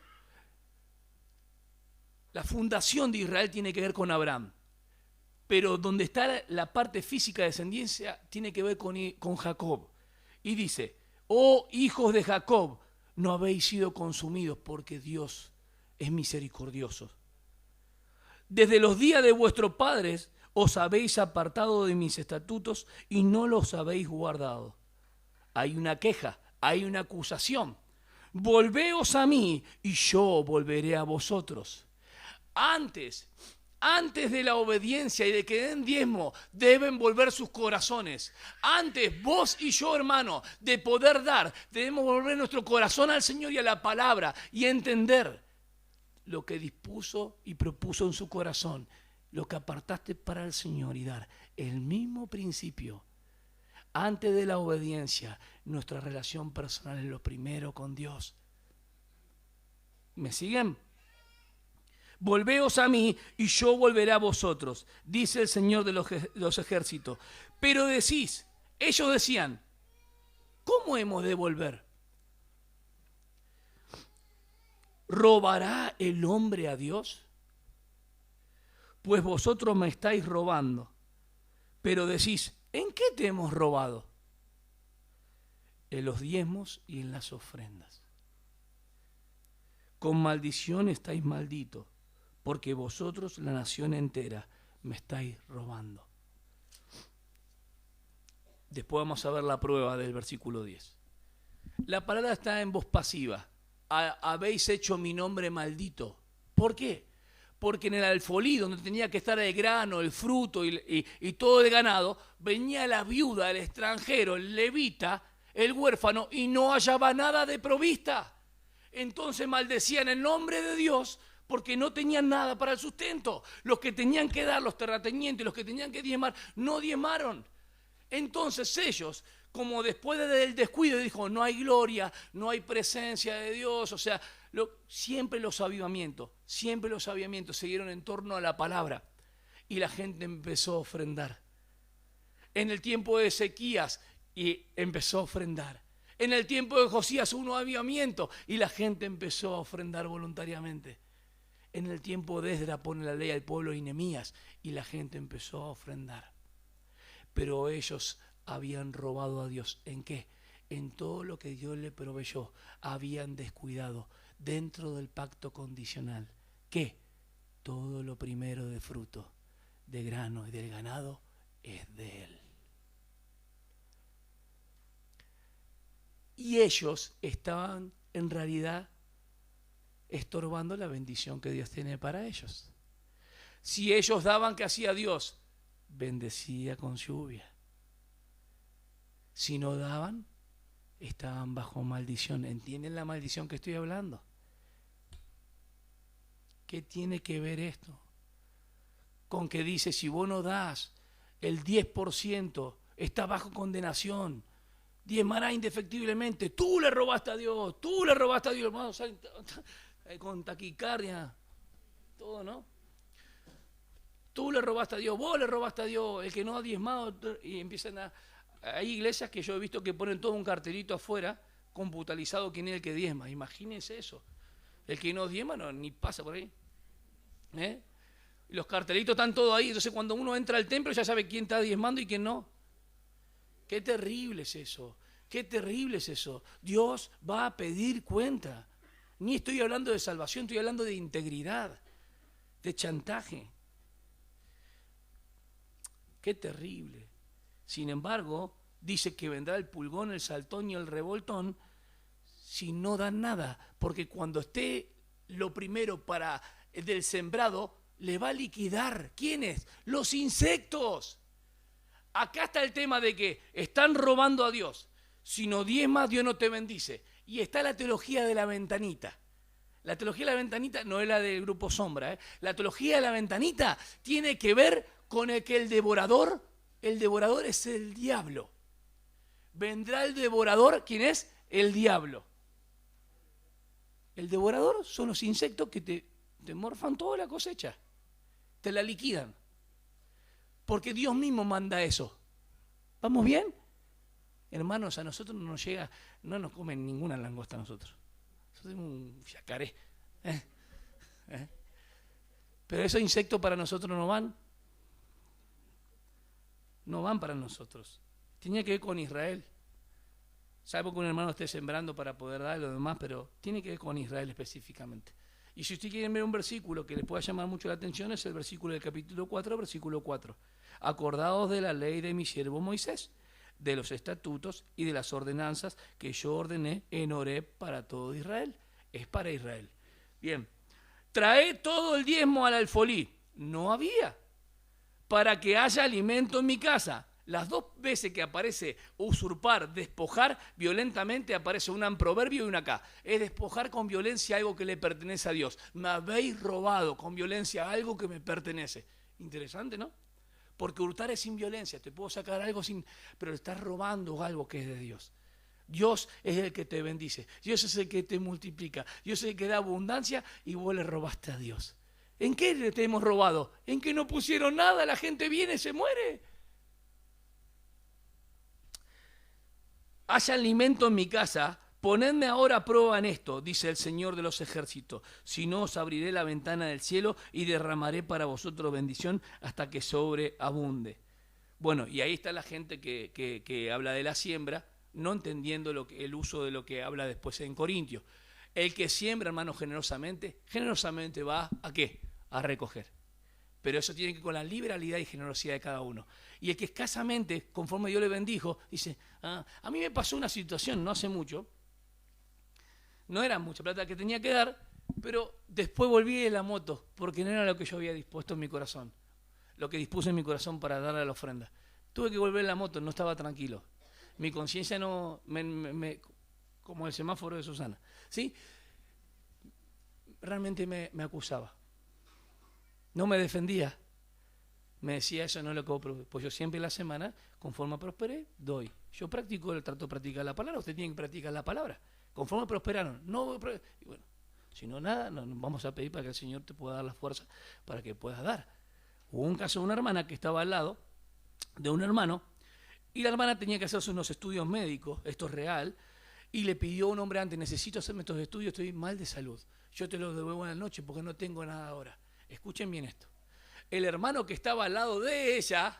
La fundación de Israel tiene que ver con Abraham. Pero donde está la parte física de descendencia tiene que ver con Jacob. Y dice, oh hijos de Jacob, no habéis sido consumidos porque Dios es misericordioso. Desde los días de vuestros padres os habéis apartado de mis estatutos y no los habéis guardado. Hay una queja, hay una acusación. Volveos a mí y yo volveré a vosotros. Antes de la obediencia y de que den diezmo, deben volver sus corazones. Antes, vos y yo, hermano, de poder dar, debemos volver nuestro corazón al Señor y a la palabra y entender lo que dispuso y propuso en su corazón, lo que apartaste para el Señor y dar. El mismo principio. Antes de la obediencia, nuestra relación personal es lo primero con Dios. ¿Me siguen? Volveos a mí y yo volveré a vosotros, dice el Señor de los ejércitos. Pero decís, ellos decían, ¿cómo hemos de volver? ¿Robará el hombre a Dios? Pues vosotros me estáis robando. Pero decís, ¿en qué te hemos robado? en los diezmos y en las ofrendas. Con maldición estáis malditos, porque vosotros, la nación entera, me estáis robando. Después vamos a ver la prueba del versículo 10. La palabra está en voz pasiva. Habéis hecho mi nombre maldito. ¿Por qué? Porque en el alfolí, donde tenía que estar el grano, el fruto y todo el ganado, venía la viuda, el extranjero, el levita, el huérfano, y no hallaba nada de provista. Entonces maldecían el nombre de Dios porque no tenían nada para el sustento. Los que tenían que dar, los terratenientes, los que tenían que diezmar, no diezmaron. Entonces ellos, como después del descuido, dijo, no hay gloria, no hay presencia de Dios, o sea, siempre los avivamientos se dieron en torno a la palabra y la gente empezó a ofrendar. En el tiempo de Ezequías y empezó a ofrendar. En el tiempo de Josías hubo un avivamiento y la gente empezó a ofrendar voluntariamente. En el tiempo de Esdras pone la ley al pueblo y Nehemías y la gente empezó a ofrendar. Pero ellos habían robado a Dios. ¿En qué? En todo lo que Dios le proveyó. Habían descuidado dentro del pacto condicional. ¿Qué? Todo lo primero de fruto, de grano y del ganado es de Él. Y ellos estaban en realidad estorbando la bendición que Dios tiene para ellos. Si ellos daban, ¿qué hacía Dios? Bendecía con lluvia. Si no daban, estaban bajo maldición. ¿Entienden la maldición que estoy hablando? ¿Qué tiene que ver esto? Con que dice, si vos no das el 10%, está bajo condenación. Diezmará indefectiblemente. Tú le robaste a Dios, hermano, con taquicardia, todo, ¿no? Tú le robaste a Dios, vos le robaste a Dios, el que no ha diezmado, y empiezan a... Hay iglesias que yo he visto que ponen todo un cartelito afuera, computalizado quién es el que diezma. Imagínense eso. El que no diezma no, ni pasa por ahí. Y los cartelitos están todos ahí, entonces cuando uno entra al templo ya sabe quién está diezmando y quién no. Qué terrible es eso, qué terrible es eso. Dios va a pedir cuenta. Ni estoy hablando de salvación, estoy hablando de integridad, de chantaje. Qué terrible. Sin embargo, dice que vendrá el pulgón, el saltón y el revoltón si no dan nada, porque cuando esté lo primero del sembrado, le va a liquidar. ¿Quiénes? Los insectos. Acá está el tema de que están robando a Dios. Si no diezmas, Dios no te bendice. Y está la teología de la ventanita. La teología de la ventanita no es la del grupo Sombra. La teología de la ventanita tiene que ver con el que el devorador es el diablo. Vendrá el devorador, ¿quién es? El diablo. El devorador son los insectos que te morfan toda la cosecha. Te la liquidan. Porque Dios mismo manda eso. ¿Vamos bien? Hermanos, a nosotros no nos llega, no nos comen ninguna langosta a nosotros. Nosotros tenemos un yacaré. Pero esos insectos para nosotros no van. No van para nosotros. Tiene que ver con Israel. Salvo que un hermano esté sembrando para poder dar lo demás, pero tiene que ver con Israel específicamente. Y si ustedes quieren ver un versículo que les pueda llamar mucho la atención, es el versículo del capítulo 4, versículo 4. Acordaos de la ley de mi siervo Moisés, de los estatutos y de las ordenanzas que yo ordené en Horeb para todo Israel. Es para Israel. Bien. Trae todo el diezmo al alfolí. No había. Para que haya alimento en mi casa. Las dos veces que aparece usurpar, despojar violentamente, aparece una en proverbio y una acá. Es despojar con violencia algo que le pertenece a Dios. Me habéis robado con violencia algo que me pertenece. Interesante, ¿no? Porque hurtar es sin violencia. Te puedo sacar algo sin... Pero estás robando algo que es de Dios. Dios es el que te bendice. Dios es el que te multiplica. Dios es el que da abundancia y vos le robaste a Dios. ¿En qué te hemos robado? En que no pusieron nada, la gente viene y se muere. Haya alimento en mi casa, ponedme ahora a prueba en esto, dice el Señor de los ejércitos. Si no, os abriré la ventana del cielo y derramaré para vosotros bendición hasta que sobreabunde. Bueno, y ahí está la gente que habla de la siembra, no entendiendo el uso de lo que habla después en Corintios. El que siembra, hermano, generosamente va ¿a qué? A recoger. Pero eso tiene que ver con la liberalidad y generosidad de cada uno. Y el que escasamente, conforme Dios le bendijo, dice, a mí me pasó una situación no hace mucho, no era mucha plata que tenía que dar, pero después volví de la moto, porque no era lo que yo había dispuesto en mi corazón, lo que dispuse en mi corazón para darle a la ofrenda. Tuve que volver en la moto, no estaba tranquilo. Mi conciencia no, como el semáforo de Susana, ¿sí? Realmente me acusaba. No me defendía. Me decía, eso no es lo que vos produces. Pues yo siempre en la semana, conforme prosperé, doy. Yo trato de practicar la palabra, usted tiene que practicar la palabra. Conforme prosperaron. No, y bueno, si no nada, nos vamos a pedir para que el Señor te pueda dar la fuerza para que puedas dar. Hubo un caso de una hermana que estaba al lado de un hermano, y la hermana tenía que hacerse unos estudios médicos, esto es real, y le pidió a un hombre antes, necesito hacerme estos estudios, estoy mal de salud. Yo te los devuelvo en la noche porque no tengo nada ahora. Escuchen bien esto. El hermano que estaba al lado de ella,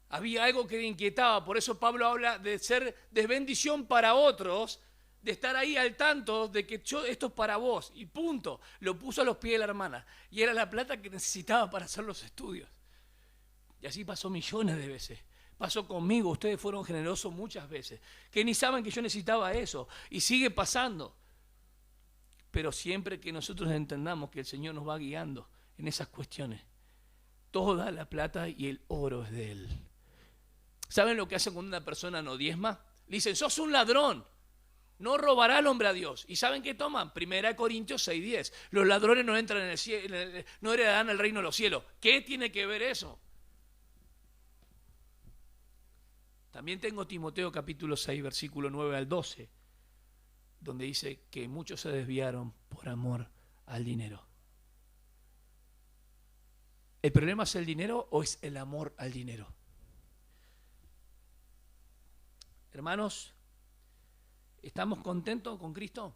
había algo que le inquietaba, por eso Pablo habla de ser de bendición para otros, de estar ahí al tanto de que esto es para vos, y punto. Lo puso a los pies de la hermana, y era la plata que necesitaba para hacer los estudios. Y así pasó millones de veces. Pasó conmigo, ustedes fueron generosos muchas veces, que ni saben que yo necesitaba eso, y sigue pasando. Pero siempre que nosotros entendamos que el Señor nos va guiando en esas cuestiones, toda la plata y el oro es de Él. ¿Saben lo que hacen cuando una persona no diezma? Le dicen, sos un ladrón, no robará el hombre a Dios. ¿Y saben qué toman? 1 Corintios 6:10. Los ladrones no entran en el cielo, no heredarán el reino de los cielos. ¿Qué tiene que ver eso? También tengo Timoteo capítulo 6, versículo 9 al 12, donde dice que muchos se desviaron por amor al dinero. ¿El problema es el dinero o es el amor al dinero? Hermanos, ¿estamos contentos con Cristo?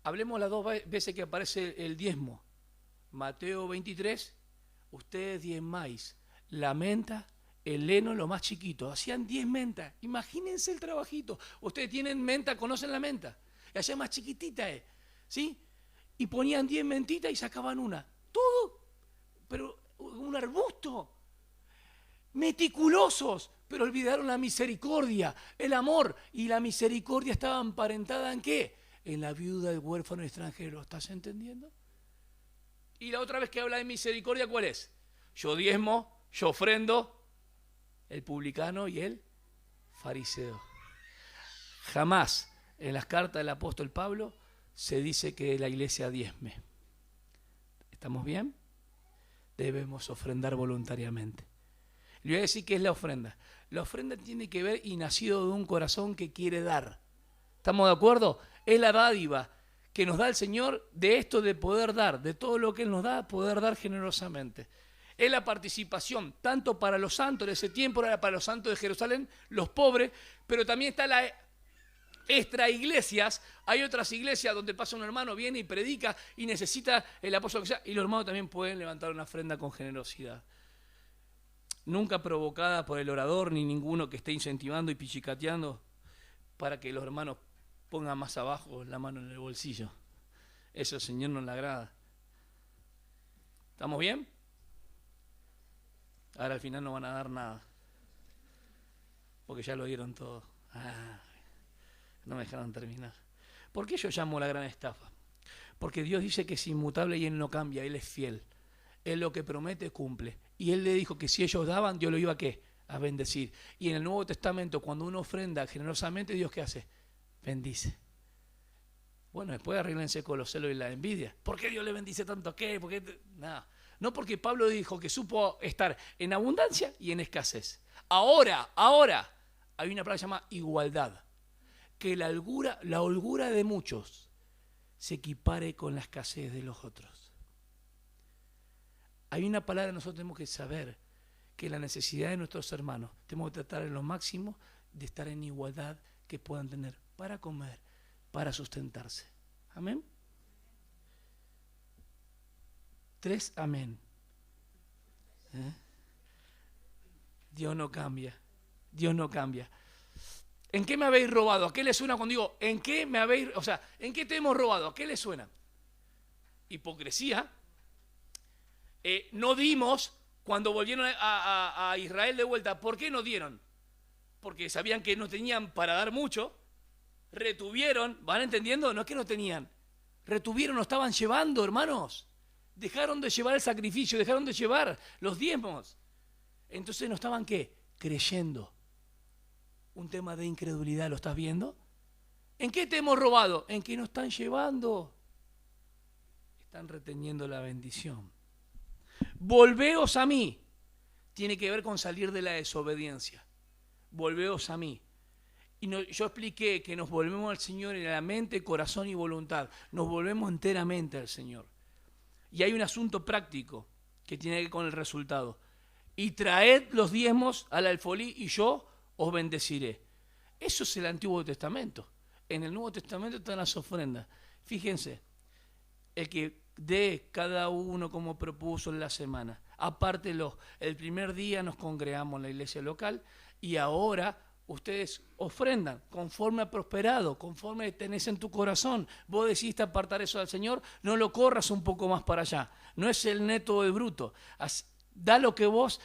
Hablemos las dos veces que aparece el diezmo. Mateo 23, ustedes diezmáis la menta, el heno, lo más chiquito. Hacían 10 mentas. Imagínense el trabajito. Ustedes tienen menta, conocen la menta. Y allá más chiquitita es, ¿sí? Y ponían 10 mentitas y sacaban una. Todo, pero un arbusto. Meticulosos, pero olvidaron la misericordia, el amor. Y la misericordia estaba emparentada ¿en qué? En la viuda, el huérfano extranjero. ¿Estás entendiendo? Y la otra vez que habla de misericordia, ¿cuál es? Yo diezmo, yo ofrendo, el publicano y el fariseo. Jamás en las cartas del apóstol Pablo se dice que la iglesia diezme. ¿Estamos bien? Debemos ofrendar voluntariamente. Le voy a decir qué es la ofrenda. La ofrenda tiene que ver y nacido de un corazón que quiere dar. ¿Estamos de acuerdo? Es la dádiva que nos da el Señor de esto de poder dar, de todo lo que Él nos da, poder dar generosamente. Es la participación, tanto para los santos de ese tiempo, era para los santos de Jerusalén, los pobres, pero también está la extra iglesias. Hay otras iglesias donde pasa un hermano, viene y predica y necesita el apóstol que sea, y los hermanos también pueden levantar una ofrenda con generosidad. Nunca provocada por el orador ni ninguno que esté incentivando y pichicateando para que los hermanos pongan más abajo la mano en el bolsillo. Eso al Señor no le agrada. ¿Estamos bien? Ahora al final no van a dar nada, porque ya lo dieron todo. No me dejaron terminar. ¿Por qué yo llamo la gran estafa? Porque Dios dice que es inmutable y Él no cambia, Él es fiel. Él lo que promete cumple. Y Él le dijo que si ellos daban, Dios lo iba a ¿qué? A bendecir. Y en el Nuevo Testamento, cuando uno ofrenda generosamente, Dios ¿qué hace? Bendice. Bueno, después arréglense con los celos y la envidia. ¿Por qué Dios le bendice tanto? ¿Qué? ¿Por qué? Nada. No, porque Pablo dijo que supo estar en abundancia y en escasez. Ahora, hay una palabra llamada igualdad. Que la holgura de muchos se equipare con la escasez de los otros. Hay una palabra que nosotros tenemos que saber, que la necesidad de nuestros hermanos, tenemos que tratar en lo máximo de estar en igualdad que puedan tener para comer, para sustentarse. Amén. 3, amén. Dios no cambia. Dios no cambia. ¿En qué me habéis robado? ¿A qué le suena cuando digo, ¿en qué me habéis, o sea, ¿en qué te hemos robado? ¿A qué le suena? Hipocresía. No dimos cuando volvieron a Israel de vuelta. ¿Por qué no dieron? Porque sabían que no tenían para dar mucho. Retuvieron, ¿van entendiendo? No es que no tenían. Retuvieron, no estaban llevando, hermanos. Dejaron de llevar el sacrificio, dejaron de llevar los diezmos. Entonces no estaban, ¿qué? Creyendo. Un tema de incredulidad, ¿lo estás viendo? ¿En qué te hemos robado? En que no están llevando. Están reteniendo la bendición. Volveos a mí. Tiene que ver con salir de la desobediencia. Volveos a mí. Y yo expliqué que nos volvemos al Señor en la mente, corazón y voluntad. Nos volvemos enteramente al Señor. Y hay un asunto práctico que tiene que ver con el resultado. Y traed los diezmos al alfolí y yo os bendeciré. Eso es el Antiguo Testamento. En el Nuevo Testamento están las ofrendas. Fíjense, el que dé cada uno como propuso en la semana. Aparte, el primer día nos congregamos en la iglesia local y ahora ustedes ofrendan conforme ha prosperado, conforme tenés en tu corazón. Vos decidiste apartar eso al Señor, no lo corras un poco más para allá. No es el neto de bruto. Da lo que vos,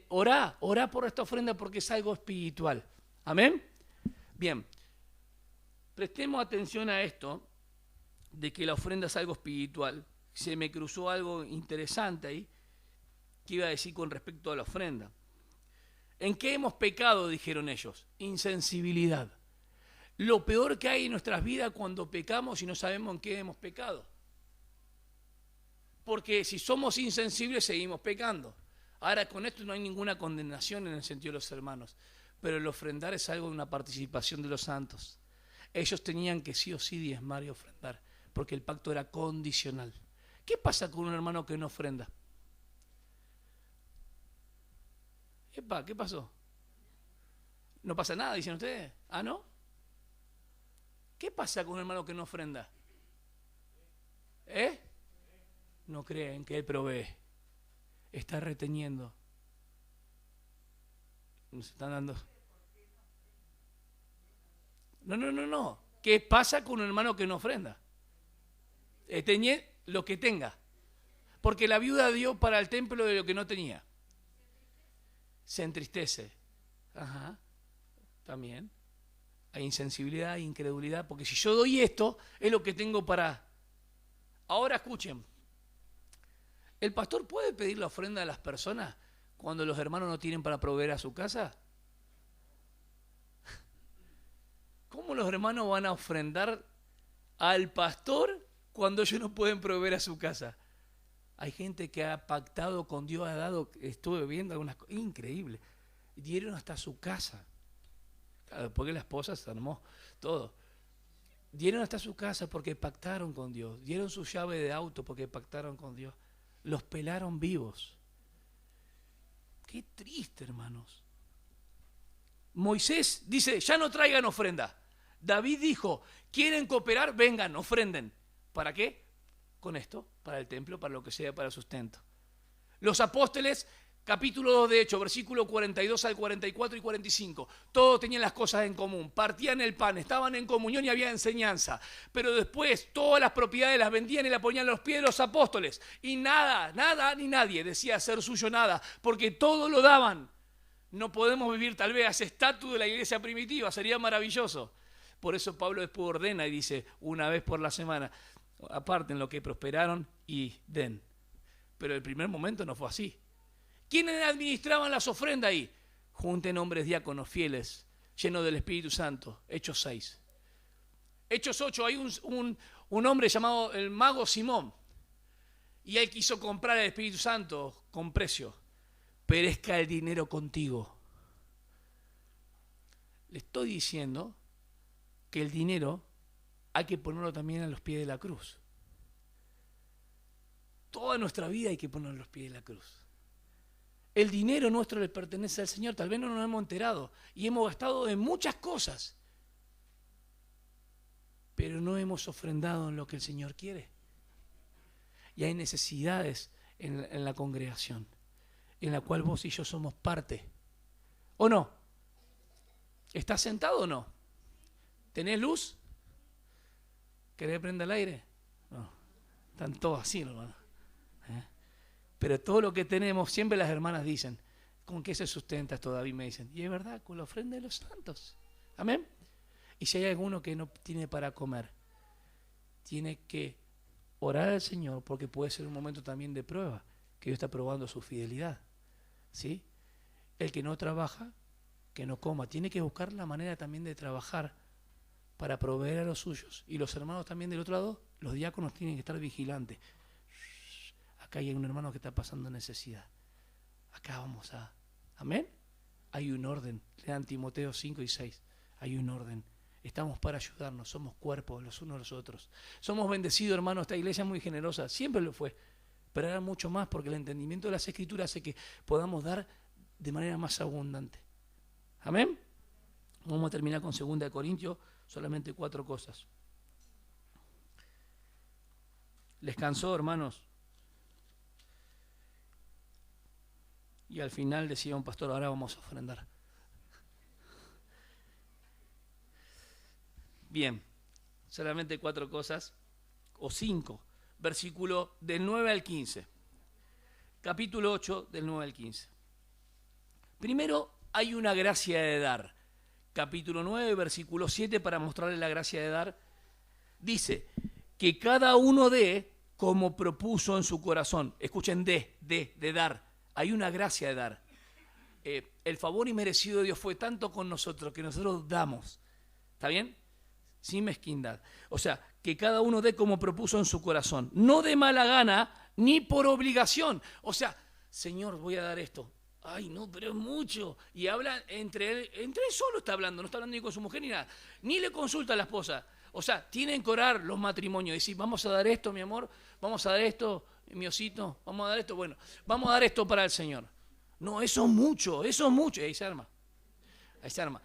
orá por esta ofrenda porque es algo espiritual. ¿Amén? Bien, prestemos atención a esto de que la ofrenda es algo espiritual. Se me cruzó algo interesante ahí que iba a decir con respecto a la ofrenda. ¿En qué hemos pecado? Dijeron ellos. Insensibilidad. Lo peor que hay en nuestras vidas cuando pecamos y no sabemos en qué hemos pecado. Porque si somos insensibles seguimos pecando. Ahora con esto no hay ninguna condenación en el sentido de los hermanos, pero el ofrendar es algo de una participación de los santos. Ellos tenían que sí o sí diezmar y ofrendar, porque el pacto era condicional. ¿Qué pasa con un hermano que no ofrenda? Epa, ¿qué pasó? No pasa nada, dicen ustedes. ¿Ah, no? ¿Qué pasa con un hermano que no ofrenda? No creen que él provee. Está reteniendo. Nos están dando. No. ¿Qué pasa con un hermano que no ofrenda? Lo que tenga. Porque la viuda dio para el templo de lo que no tenía. Se entristece. Ajá. También. Hay insensibilidad, incredulidad. Porque si yo doy esto, es lo que tengo para... Ahora escuchen. ¿El pastor puede pedir la ofrenda a las personas cuando los hermanos no tienen para proveer a su casa? ¿Cómo los hermanos van a ofrendar al pastor cuando ellos no pueden proveer a su casa? Hay gente que ha pactado con Dios, ha dado, estuve viendo algunas cosas, increíble. Dieron hasta su casa. Claro, después que la esposa se armó todo. Dieron hasta su casa porque pactaron con Dios. Dieron su llave de auto porque pactaron con Dios. Los pelaron vivos. Qué triste, hermanos. Moisés dice, ya no traigan ofrenda. David dijo, ¿quieren cooperar? Vengan, ofrenden. ¿Para qué? Con esto, para el templo, para lo que sea, para el sustento. Los apóstoles, capítulo 2 de Hechos, versículo 42 al 44 y 45. Todos tenían las cosas en común, partían el pan, estaban en comunión y había enseñanza. Pero después todas las propiedades las vendían y las ponían a los pies de los apóstoles. Y nada ni nadie decía ser suyo nada, porque todo lo daban. No podemos vivir tal vez a ese estatus de la iglesia primitiva, sería maravilloso. Por eso Pablo después ordena y dice, una vez por la semana, aparten lo que prosperaron y den. Pero el primer momento no fue así. ¿Quiénes administraban las ofrendas ahí? Junten hombres diáconos fieles, llenos del Espíritu Santo. Hechos 6. Hechos 8, hay un hombre llamado el mago Simón. Y él quiso comprar el Espíritu Santo con precio. Perezca el dinero contigo. Le estoy diciendo que el dinero hay que ponerlo también a los pies de la cruz. Toda nuestra vida hay que ponerlo a los pies de la cruz. El dinero nuestro le pertenece al Señor. Tal vez no nos hemos enterado y hemos gastado en muchas cosas, pero no hemos ofrendado en lo que el Señor quiere. Y hay necesidades en la congregación, en la cual vos y yo somos parte. ¿O no? ¿Estás sentado o no? ¿Tenés luz? ¿Querés prender el aire? No. Están todos así, hermano. Pero todo lo que tenemos, siempre las hermanas dicen, ¿con qué se sustenta todavía? Me dicen, y es verdad, con la ofrenda de los santos. Amén. Y si hay alguno que no tiene para comer, tiene que orar al Señor, porque puede ser un momento también de prueba, que Dios está probando su fidelidad. ¿Sí? El que no trabaja, que no coma. Tiene que buscar la manera también de trabajar para proveer a los suyos. Y los hermanos también del otro lado, los diáconos tienen que estar vigilantes. Acá hay un hermano que está pasando necesidad. Acá vamos a... ¿Amén? Hay un orden. Lean Timoteo 5 y 6. Hay un orden. Estamos para ayudarnos. Somos cuerpos los unos a los otros. Somos bendecidos, hermanos. Esta iglesia es muy generosa. Siempre lo fue. Pero ahora mucho más, porque el entendimiento de las Escrituras hace que podamos dar de manera más abundante. ¿Amén? Vamos a terminar con 2 Corintios, solamente 4 cosas. ¿Les cansó, hermanos? Y al final decía un pastor, ahora vamos a ofrendar. Bien, solamente 4 cosas, o 5. Versículo del 9 al 15. Capítulo 8, del 9 al 15. Primero, hay una gracia de dar. Capítulo 9, versículo 7, para mostrarle la gracia de dar. Dice, que cada uno dé como propuso en su corazón. Escuchen, de dar. Hay una gracia de dar. El favor inmerecido de Dios fue tanto con nosotros que nosotros damos. ¿Está bien? Sin mezquindad. O sea, que cada uno dé como propuso en su corazón. No de mala gana, ni por obligación. O sea, Señor, voy a dar esto. Ay, no, pero es mucho. Y habla entre él solo está hablando, no está hablando ni con su mujer ni nada. Ni le consulta a la esposa. O sea, tienen que orar los matrimonios. Decir, vamos a dar esto, mi amor, vamos a dar esto, mi osito, vamos a dar esto. Bueno, vamos a dar esto para el Señor. No, eso es mucho, eso es mucho. Y ahí se arma. Ahí se arma.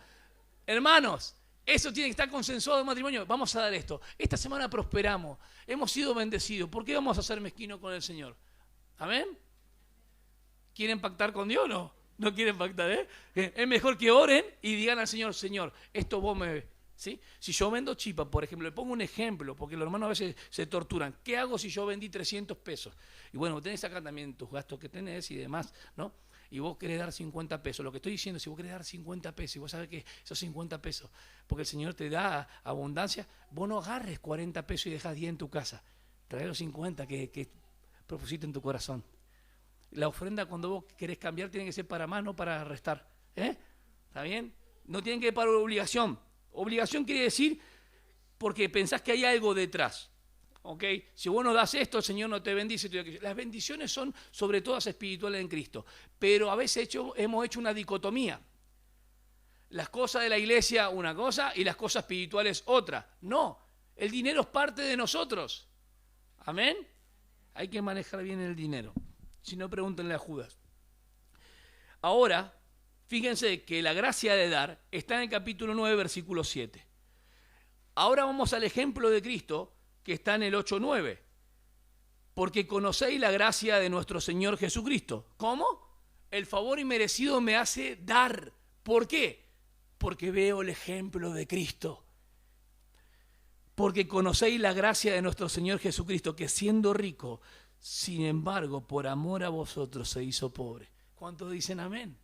Hermanos, eso tiene que estar consensuado en matrimonio. Vamos a dar esto. Esta semana prosperamos. Hemos sido bendecidos. ¿Por qué vamos a ser mezquinos con el Señor? ¿Amén? ¿Quieren pactar con Dios? No. No quieren pactar, ¿eh? Es mejor que oren y digan al Señor, Señor, esto vos me... ¿Sí? Si yo vendo chipa, por ejemplo, le pongo un ejemplo, porque los hermanos a veces se torturan. ¿Qué hago si yo vendí 300 pesos? Y bueno, tenés acá también tus gastos que tenés y demás, ¿no? Y vos querés dar 50 pesos. Lo que estoy diciendo, si vos querés dar 50 pesos y vos sabés que esos 50 pesos, porque el Señor te da abundancia, vos no agarres 40 pesos y dejas 10 en tu casa. Trae los 50 que propusiste en tu corazón. La ofrenda cuando vos querés cambiar tiene que ser para más, no para restar. ¿Está bien? No tienen que ser para obligación. Obligación quiere decir porque pensás que hay algo detrás. ¿Ok? Si vos no das esto, el Señor no te bendice. Las bendiciones son sobre todas espirituales en Cristo. Pero a veces hemos hecho una dicotomía. Las cosas de la iglesia una cosa y las cosas espirituales otra. No, el dinero es parte de nosotros. ¿Amén? Hay que manejar bien el dinero. Si no, pregúntenle a Judas. Ahora, fíjense que la gracia de dar está en el capítulo 9, versículo 7. Ahora vamos al ejemplo de Cristo, que está en el 8:9. Porque conocéis la gracia de nuestro Señor Jesucristo. ¿Cómo? El favor inmerecido me hace dar. ¿Por qué? Porque veo el ejemplo de Cristo. Porque conocéis la gracia de nuestro Señor Jesucristo, que siendo rico, sin embargo, por amor a vosotros se hizo pobre. ¿Cuántos dicen amén?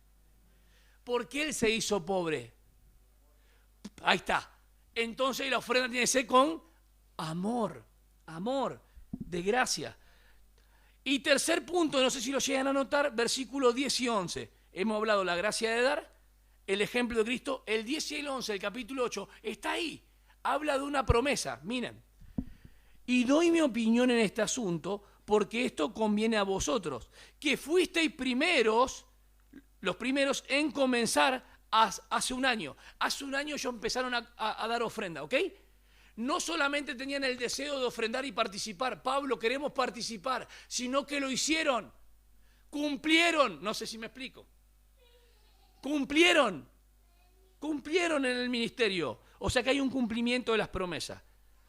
¿Por qué Él se hizo pobre? Ahí está. Entonces la ofrenda tiene que ser con amor, de gracia. Y tercer punto, no sé si lo llegan a notar, versículos 10 y 11. Hemos hablado de la gracia de dar, el ejemplo de Cristo, el 10 y el 11 del capítulo 8, está ahí. Habla de una promesa, miren. Y doy mi opinión en este asunto, porque esto conviene a vosotros, que fuisteis los primeros en comenzar hace un año. Hace un año ellos empezaron a dar ofrenda, ¿ok? No solamente tenían el deseo de ofrendar y participar, Pablo, queremos participar, sino que lo hicieron, cumplieron, no sé si me explico, cumplieron en el ministerio, o sea que hay un cumplimiento de las promesas.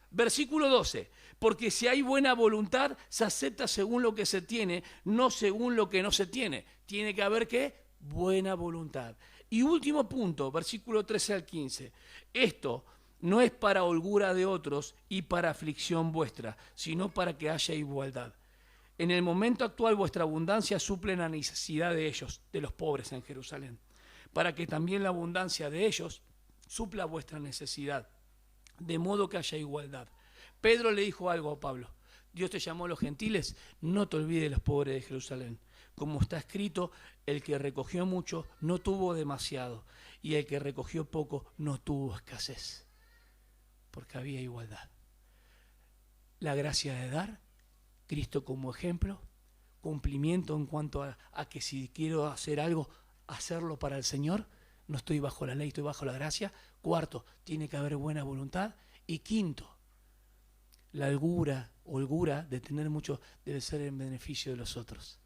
Versículo 12, porque si hay buena voluntad, se acepta según lo que se tiene, no según lo que no se tiene. Tiene que haber, ¿qué? Buena voluntad. Y último punto, versículo 13 al 15. Esto no es para holgura de otros y para aflicción vuestra, sino para que haya igualdad. En el momento actual vuestra abundancia suple la necesidad de ellos, de los pobres en Jerusalén, para que también la abundancia de ellos supla vuestra necesidad, de modo que haya igualdad. Pedro le dijo algo a Pablo: Dios te llamó a los gentiles, no te olvides de los pobres de Jerusalén. Como está escrito, el que recogió mucho no tuvo demasiado, y el que recogió poco no tuvo escasez, porque había igualdad. La gracia de dar, Cristo como ejemplo, cumplimiento en cuanto a que si quiero hacer algo, hacerlo para el Señor, no estoy bajo la ley, estoy bajo la gracia. Cuarto, tiene que haber buena voluntad. Y quinto, la holgura de tener mucho debe ser en beneficio de los otros.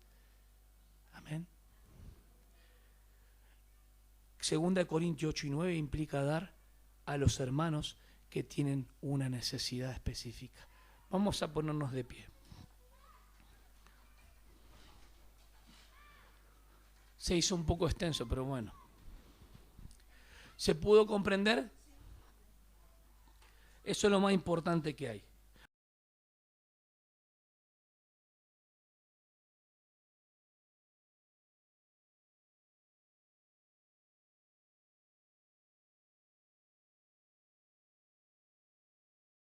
Amén. 2 Corintios 8 y 9 implica dar a los hermanos que tienen una necesidad específica. Vamos a ponernos de pie. Se hizo un poco extenso, pero bueno. ¿Se pudo comprender? Eso es lo más importante que hay.